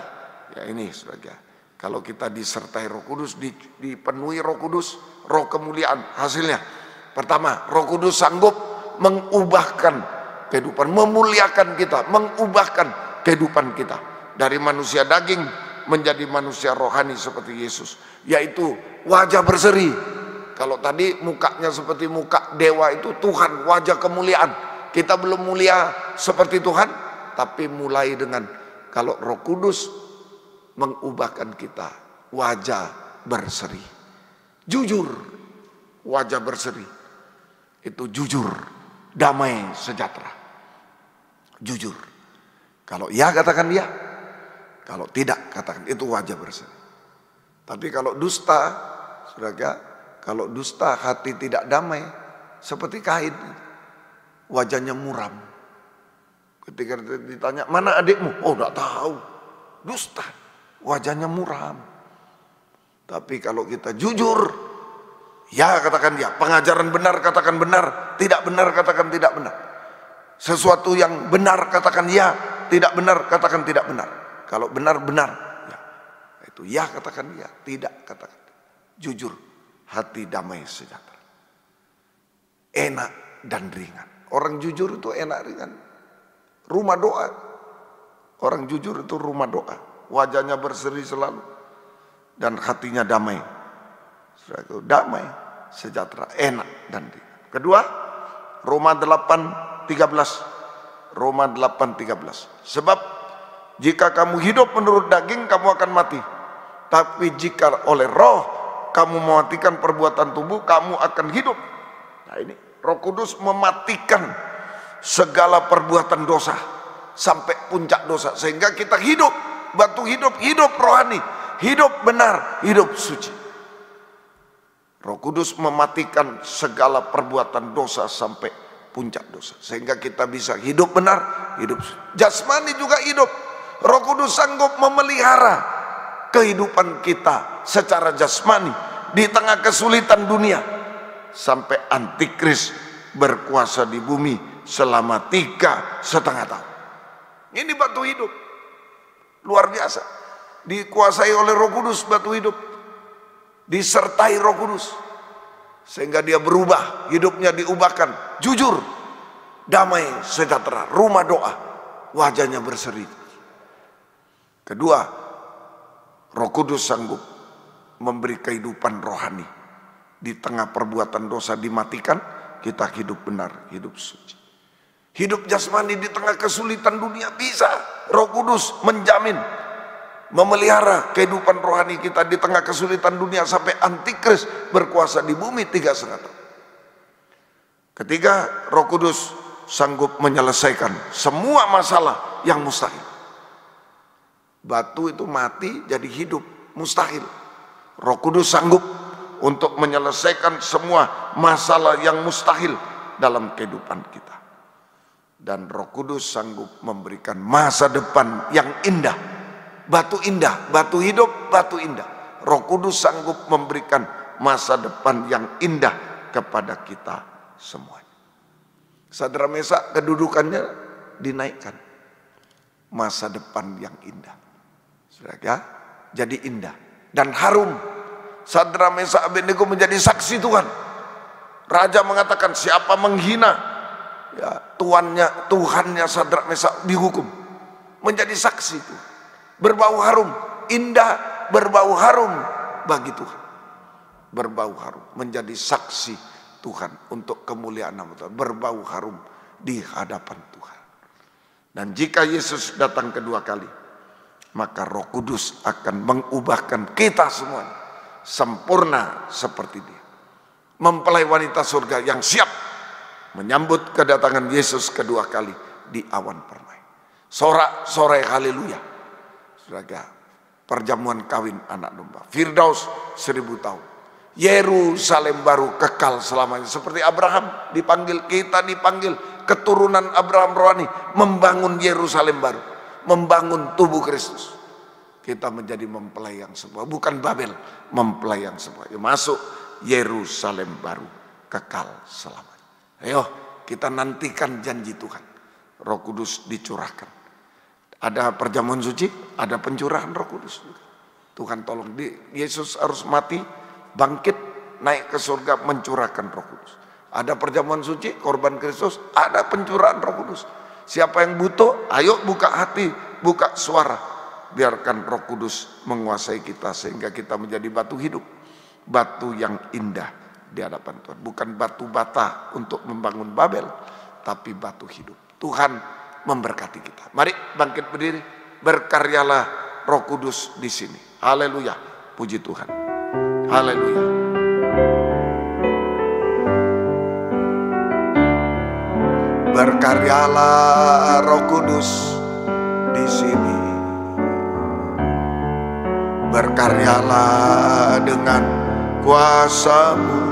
ya ini saudara. Kalau kita disertai Roh Kudus, dipenuhi Roh Kudus, roh kemuliaan, hasilnya. Pertama, Roh Kudus sanggup mengubahkan kehidupan, memuliakan kita, mengubahkan kehidupan kita. Dari manusia daging menjadi manusia rohani seperti Yesus. Yaitu wajah berseri. Kalau tadi mukanya seperti muka dewa itu Tuhan, wajah kemuliaan. Kita belum mulia seperti Tuhan, tapi mulai dengan kalau Roh Kudus mengubahkan kita, wajah berseri. Jujur, wajah berseri. Itu jujur, damai, sejahtera. Jujur. Kalau ya katakan ya, kalau tidak katakan itu wajah berseri. Tapi kalau dusta, saudara, kalau dusta hati tidak damai, seperti kain, wajahnya muram. Ketika ditanya, mana adikmu? Oh, tidak tahu. Dusta, wajahnya muram. Tapi kalau kita jujur, ya katakan ya. Pengajaran benar katakan benar, tidak benar katakan tidak benar. Sesuatu yang benar katakan ya, tidak benar katakan tidak benar. Kalau benar benar, ya. Itu ya katakan ya, tidak katakan. Jujur, hati damai sejahtera. Enak dan ringan. Orang jujur itu enak ringan. Rumah doa. Orang jujur itu rumah doa. Wajahnya berseri selalu. Dan hatinya damai. Damai, sejahtera, enak dan ringan. Kedua, Roma 8:13. Roma 8:13. Sebab jika kamu hidup menurut daging, kamu akan mati. Tapi jika oleh roh kamu mematikan perbuatan tubuh, kamu akan hidup. Nah ini, Roh Kudus mematikan segala perbuatan dosa sampai puncak dosa, sehingga kita hidup, batu hidup, hidup rohani, hidup benar, hidup suci. Roh Kudus mematikan segala perbuatan dosa sampai puncak dosa, sehingga kita bisa hidup benar, hidup jasmani juga hidup. Roh Kudus sanggup memelihara kehidupan kita secara jasmani di tengah kesulitan dunia, sampai antikris berkuasa di bumi selama 3,5 tahun. Ini batu hidup luar biasa, dikuasai oleh Roh Kudus. Batu hidup disertai Roh Kudus, sehingga dia berubah, hidupnya diubahkan, jujur, damai, sejahtera, rumah doa, wajahnya berseri. Kedua, Roh Kudus sanggup memberi kehidupan rohani. Di tengah perbuatan dosa dimatikan, kita hidup benar, hidup suci. Hidup jasmani di tengah kesulitan dunia bisa. Roh Kudus menjamin, memelihara kehidupan rohani kita di tengah kesulitan dunia sampai antikris berkuasa di bumi 3,5 tahun. Ketiga, Roh Kudus sanggup menyelesaikan semua masalah yang mustahil. Batu itu mati jadi hidup, mustahil. Roh Kudus sanggup untuk menyelesaikan semua masalah yang mustahil dalam kehidupan kita. Dan Roh Kudus sanggup memberikan masa depan yang indah. Batu indah, batu hidup, batu indah. Roh Kudus sanggup memberikan masa depan yang indah kepada kita semuanya. Sadra Mesak kedudukannya dinaikkan. Masa depan yang indah. Sudah ya? Jadi indah dan harum. Sadra Mesak Abednego menjadi saksi Tuhan. Raja mengatakan, siapa menghina ya Tuhannya Sadra Mesak dihukum. Menjadi saksi itu. Berbau harum, indah, berbau harum bagi Tuhan. Berbau harum, menjadi saksi Tuhan untuk kemuliaan nama Tuhan. Berbau harum di hadapan Tuhan. Dan jika Yesus datang kedua kali, maka Roh Kudus akan mengubahkan kita semuanya sempurna seperti Dia. Mempelai wanita surga yang siap menyambut kedatangan Yesus kedua kali di awan permai. Sorak-sorai haleluya. Saudara, perjamuan kawin anak domba, Firdaus 1000 tahun, Yerusalem baru kekal selamanya. Seperti Abraham dipanggil, kita dipanggil keturunan Abraham rohani membangun Yerusalem baru, membangun tubuh Kristus. Kita menjadi mempelai yang sebuah, bukan Babel, mempelai yang sebuah. Masuk Yerusalem baru kekal selamanya. Ayo kita nantikan janji Tuhan. Roh Kudus dicurahkan. Ada perjamuan suci, ada pencurahan Roh Kudus. Tuhan tolong, Yesus harus mati, bangkit, naik ke surga, mencurahkan Roh Kudus. Ada perjamuan suci, korban Kristus, ada pencurahan Roh Kudus. Siapa yang butuh, ayo buka hati, buka suara. Biarkan Roh Kudus menguasai kita sehingga kita menjadi batu hidup. Batu yang indah di hadapan Tuhan. Bukan batu bata untuk membangun Babel, tapi batu hidup. Tuhan memberkati kita. Mari bangkit berdiri, berkaryalah Roh Kudus di sini. Haleluya, puji Tuhan. Haleluya. Berkaryalah Roh Kudus di sini. Berkaryalah dengan kuasa-Mu.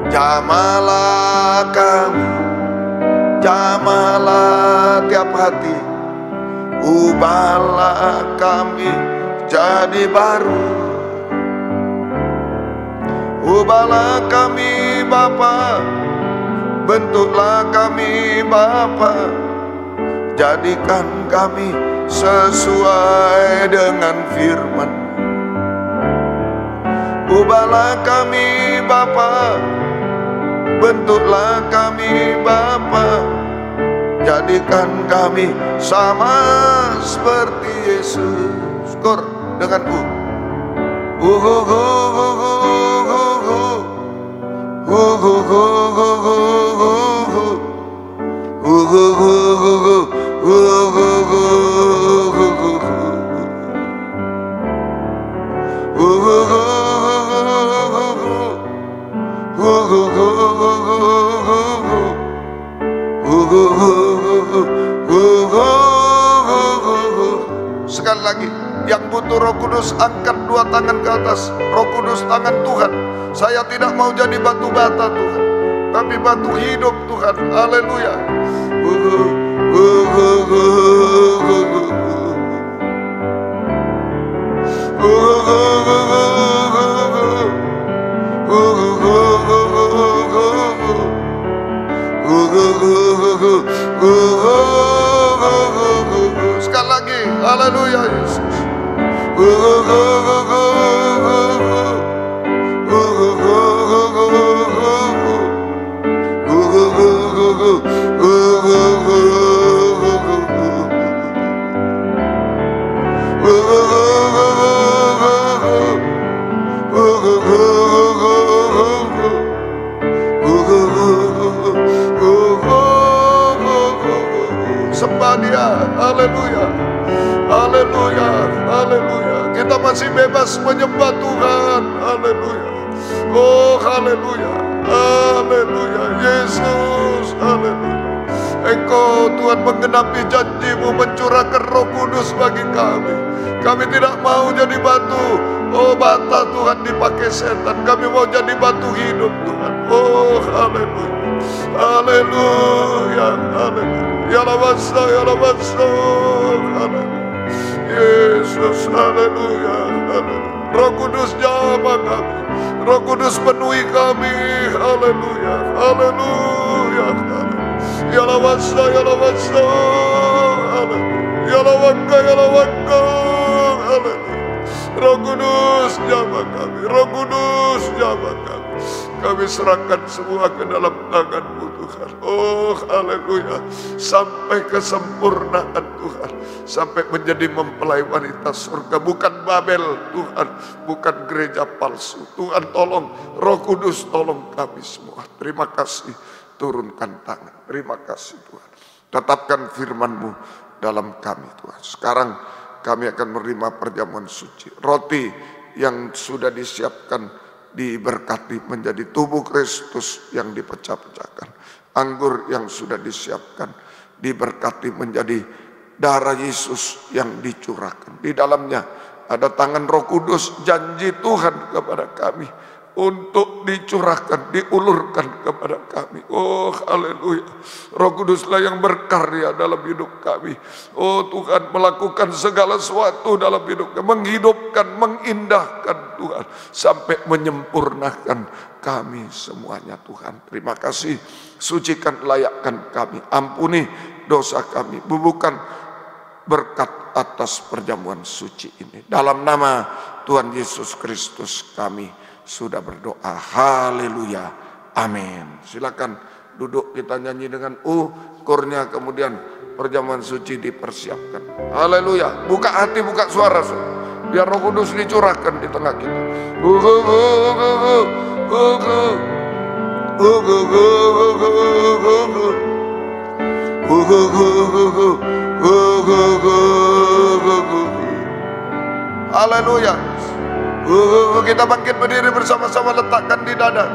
Jamalah kami, jamalah tiap hati, ubahlah kami jadi baru. Ubahlah kami Bapa, bentuklah kami Bapa, jadikan kami sesuai dengan firman. Ubahlah kami Bapa, bentuklah kami Bapa, jadikan kami sama seperti Yesus. Skor dengan Sekali lagi, yang yang butuh Roh Kudus, angkat dua tangan ke atas. Roh Kudus, tangan Tuhan. Saya tidak mau jadi batu bata Tuhan, tapi batu hidup Tuhan. Haleluya. Sekali lagi, haleluya Yesus. Sembah Dia, haleluya, haleluya, haleluya. Kita masih bebas menyembah Tuhan, haleluya. Oh haleluya, haleluya Yesus, haleluya. Engkau Tuhan menggenapi janji-Mu, mencurahkan Roh Kudus bagi kami. Kami tidak mau jadi batu, oh bata Tuhan dipakai setan. Kami mau jadi batu hidup Tuhan. Oh haleluya, haleluya, haleluya. Ya Rabasa, ya Rabasa, haleluya. Yesus, haleluya, haleluya. Roh Kudus jamah kami, Roh Kudus penuhi kami, haleluya, haleluya, haleluya. Ya Rabasa, ya Rabasa, haleluya. Ya Rabaka, ya Rabaka, haleluya. Roh Kudus jamah kami, Roh Kudus jamah kami. Kami serahkan semua ke dalam tangan-Mu Tuhan. Oh haleluya. Sampai kesempurnaan Tuhan. Sampai menjadi mempelai wanita surga. Bukan Babel Tuhan. Bukan gereja palsu. Tuhan tolong. Roh Kudus tolong kami semua. Terima kasih. Turunkan tangan. Terima kasih Tuhan. Tetapkan firman-Mu dalam kami Tuhan. Sekarang kami akan menerima perjamuan suci. Roti yang sudah disiapkan diberkati menjadi tubuh Kristus yang dipecah-pecahkan. Anggur yang sudah disiapkan diberkati menjadi darah Yesus yang dicurahkan. Di dalamnya ada tangan Roh Kudus, janji Tuhan kepada kami untuk dicurahkan, diulurkan kepada kami. Oh haleluya. Roh Kuduslah yang berkarya dalam hidup kami. Oh Tuhan, melakukan segala sesuatu dalam hidup kami, menghidupkan, mengindahkan Tuhan, sampai menyempurnakan kami semuanya Tuhan. Terima kasih. Sucikan, layakkan kami, ampuni dosa kami, bubuhkan berkat atas perjamuan suci ini. Dalam nama Tuhan Yesus Kristus kami sudah berdoa. Haleluya. Amin. Silakan duduk, kita nyanyi dengan kurnya, kemudian perjamuan suci dipersiapkan. Haleluya. Buka hati, buka suara, biar Roh Kudus dicurahkan di tengah kita. Haleluya. Kita bangkit berdiri bersama-sama, letakkan di dada.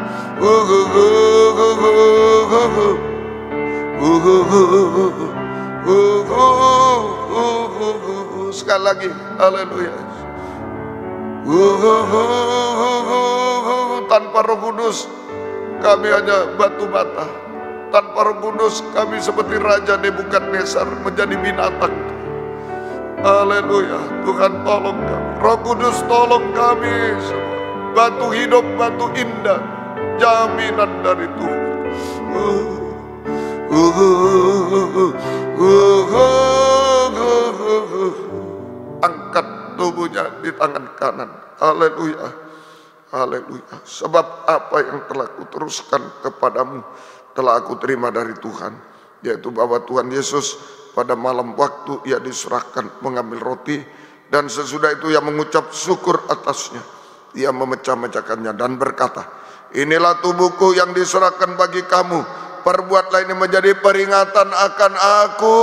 Sekali lagi, haleluya. Tanpa Roh Kudus kami hanya batu bata. Tanpa Roh Kudus kami seperti Raja Nebukadnezar, menjadi binatang. Haleluya. Tuhan tolong kami. Roh Kudus tolong kami semua. Batu hidup, batu indah, jaminan dari Tuhan. Angkat tubuhnya di tangan kanan. Haleluya. Haleluya. Sebab apa yang telah kuteruskan kepadamu telah aku terima dari Tuhan, yaitu bahwa Tuhan Yesus pada malam waktu ia diserahkan mengambil roti, dan sesudah itu ia mengucap syukur atasnya. Ia memecah-mecahkannya dan berkata, inilah tubuhku yang diserahkan bagi kamu. Perbuatlah ini menjadi peringatan akan aku.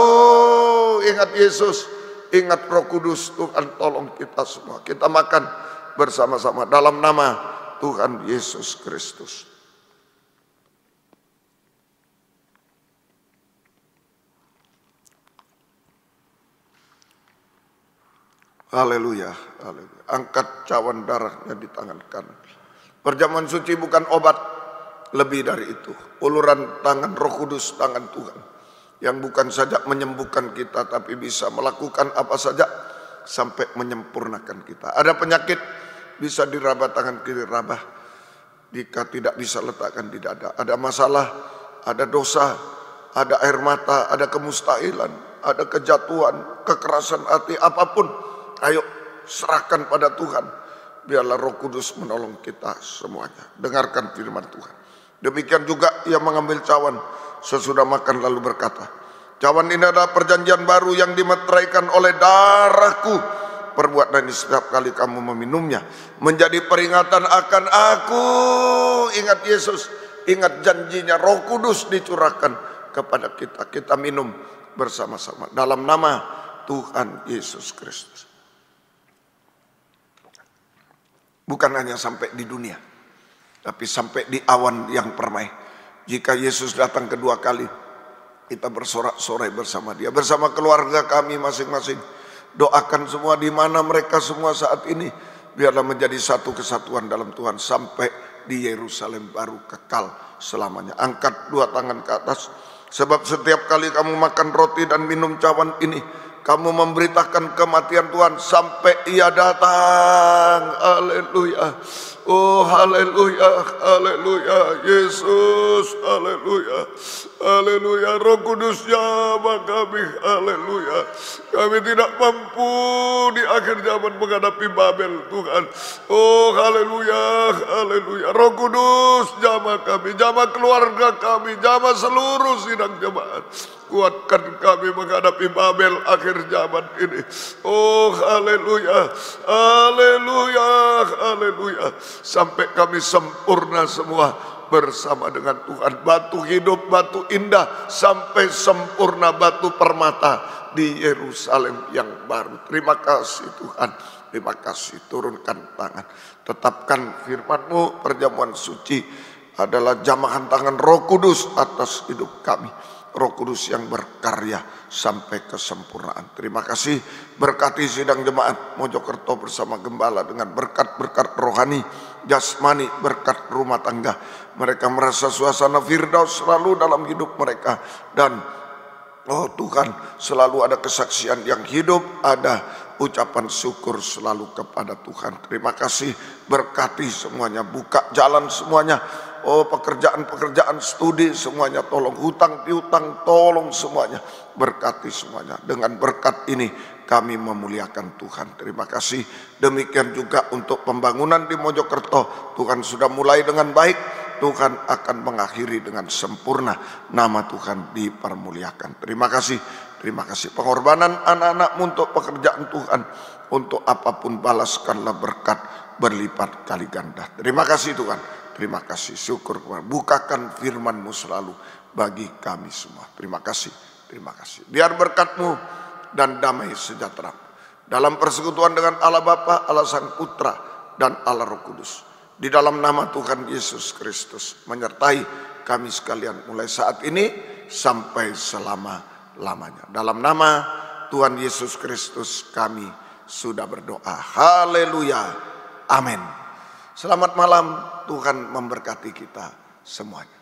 Ingat Yesus, ingat Roh Kudus. Tuhan tolong kita semua. Kita makan bersama-sama dalam nama Tuhan Yesus Kristus. Haleluya, haleluya. Angkat cawan darahnya di tangan kanan. Perjamuan suci bukan obat, lebih dari itu. Uluran tangan Roh Kudus, tangan Tuhan, yang bukan saja menyembuhkan kita, tapi bisa melakukan apa saja sampai menyempurnakan kita. Ada penyakit bisa diraba tangan kiri, rabah. Jika tidak bisa letakkan di dada. Ada masalah, ada dosa, ada air mata, ada kemustahilan, ada kejatuhan, kekerasan hati, apapun. Ayo serahkan pada Tuhan. Biarlah Roh Kudus menolong kita semuanya. Dengarkan firman Tuhan. Demikian juga ia mengambil cawan sesudah makan lalu berkata, cawan ini adalah perjanjian baru yang dimeteraikan oleh darahku. Perbuatlah ini setiap kali kamu meminumnya menjadi peringatan akan aku. Ingat Yesus, ingat janjinya, Roh Kudus dicurahkan kepada kita. Kita minum bersama-sama dalam nama Tuhan Yesus Kristus. Bukan hanya sampai di dunia, tapi sampai di awan yang permai. Jika Yesus datang kedua kali, kita bersorak-sorai bersama dia, bersama keluarga kami masing-masing. Doakan semua di mana mereka semua saat ini, biarlah menjadi satu kesatuan dalam Tuhan sampai di Yerusalem baru kekal selamanya. Angkat dua tangan ke atas, sebab setiap kali kamu makan roti dan minum cawan ini, kamu memberitakan kematian Tuhan sampai ia datang. Haleluya. Oh haleluya, haleluya. Yesus, haleluya. Haleluya. Roh Kudus jamah kami. Haleluya. Kami tidak mampu di akhir zaman menghadapi Babel, Tuhan. Oh haleluya, haleluya. Roh Kudus jamah kami, jamah keluarga kami, jamah seluruh sidang jemaat. Kuatkan kami menghadapi Babel akhir zaman ini. Oh haleluya, haleluya, haleluya. Sampai kami sempurna semua bersama dengan Tuhan. Batu hidup, batu indah, sampai sempurna batu permata di Yerusalem yang baru. Terima kasih Tuhan. Terima kasih. Turunkan tangan. Tetapkan firman-Mu. Perjamuan suci adalah jamahan tangan Roh Kudus atas hidup kami. Roh Kudus yang berkarya sampai kesempurnaan. Terima kasih. Berkati sidang jemaat Mojokerto bersama gembala dengan berkat-berkat rohani, jasmani, berkat rumah tangga. Mereka merasa suasana firdaus selalu dalam hidup mereka. Dan oh Tuhan, selalu ada kesaksian yang hidup, ada ucapan syukur selalu kepada Tuhan. Terima kasih. Berkati semuanya, buka jalan semuanya. Oh pekerjaan-pekerjaan, studi semuanya tolong, hutang piutang tolong semuanya, berkati semuanya. Dengan berkat ini kami memuliakan Tuhan. Terima kasih. Demikian juga untuk pembangunan di Mojokerto, Tuhan sudah mulai dengan baik, Tuhan akan mengakhiri dengan sempurna. Nama Tuhan dipermuliakan. Terima kasih. Terima kasih. Pengorbanan anak-anakmu untuk pekerjaan Tuhan, untuk apapun balaskanlah berkat berlipat kali ganda. Terima kasih Tuhan. Terima kasih, syukur. Bukakan firman-Mu selalu bagi kami semua. Terima kasih, terima kasih. Biar berkat-Mu dan damai sejahtera dalam persekutuan dengan Allah Bapa, Allah Sang Putra, dan Allah Roh Kudus. Di dalam nama Tuhan Yesus Kristus menyertai kami sekalian mulai saat ini sampai selama-lamanya. Dalam nama Tuhan Yesus Kristus kami sudah berdoa. Haleluya. Amin. Selamat malam, Tuhan memberkati kita semuanya.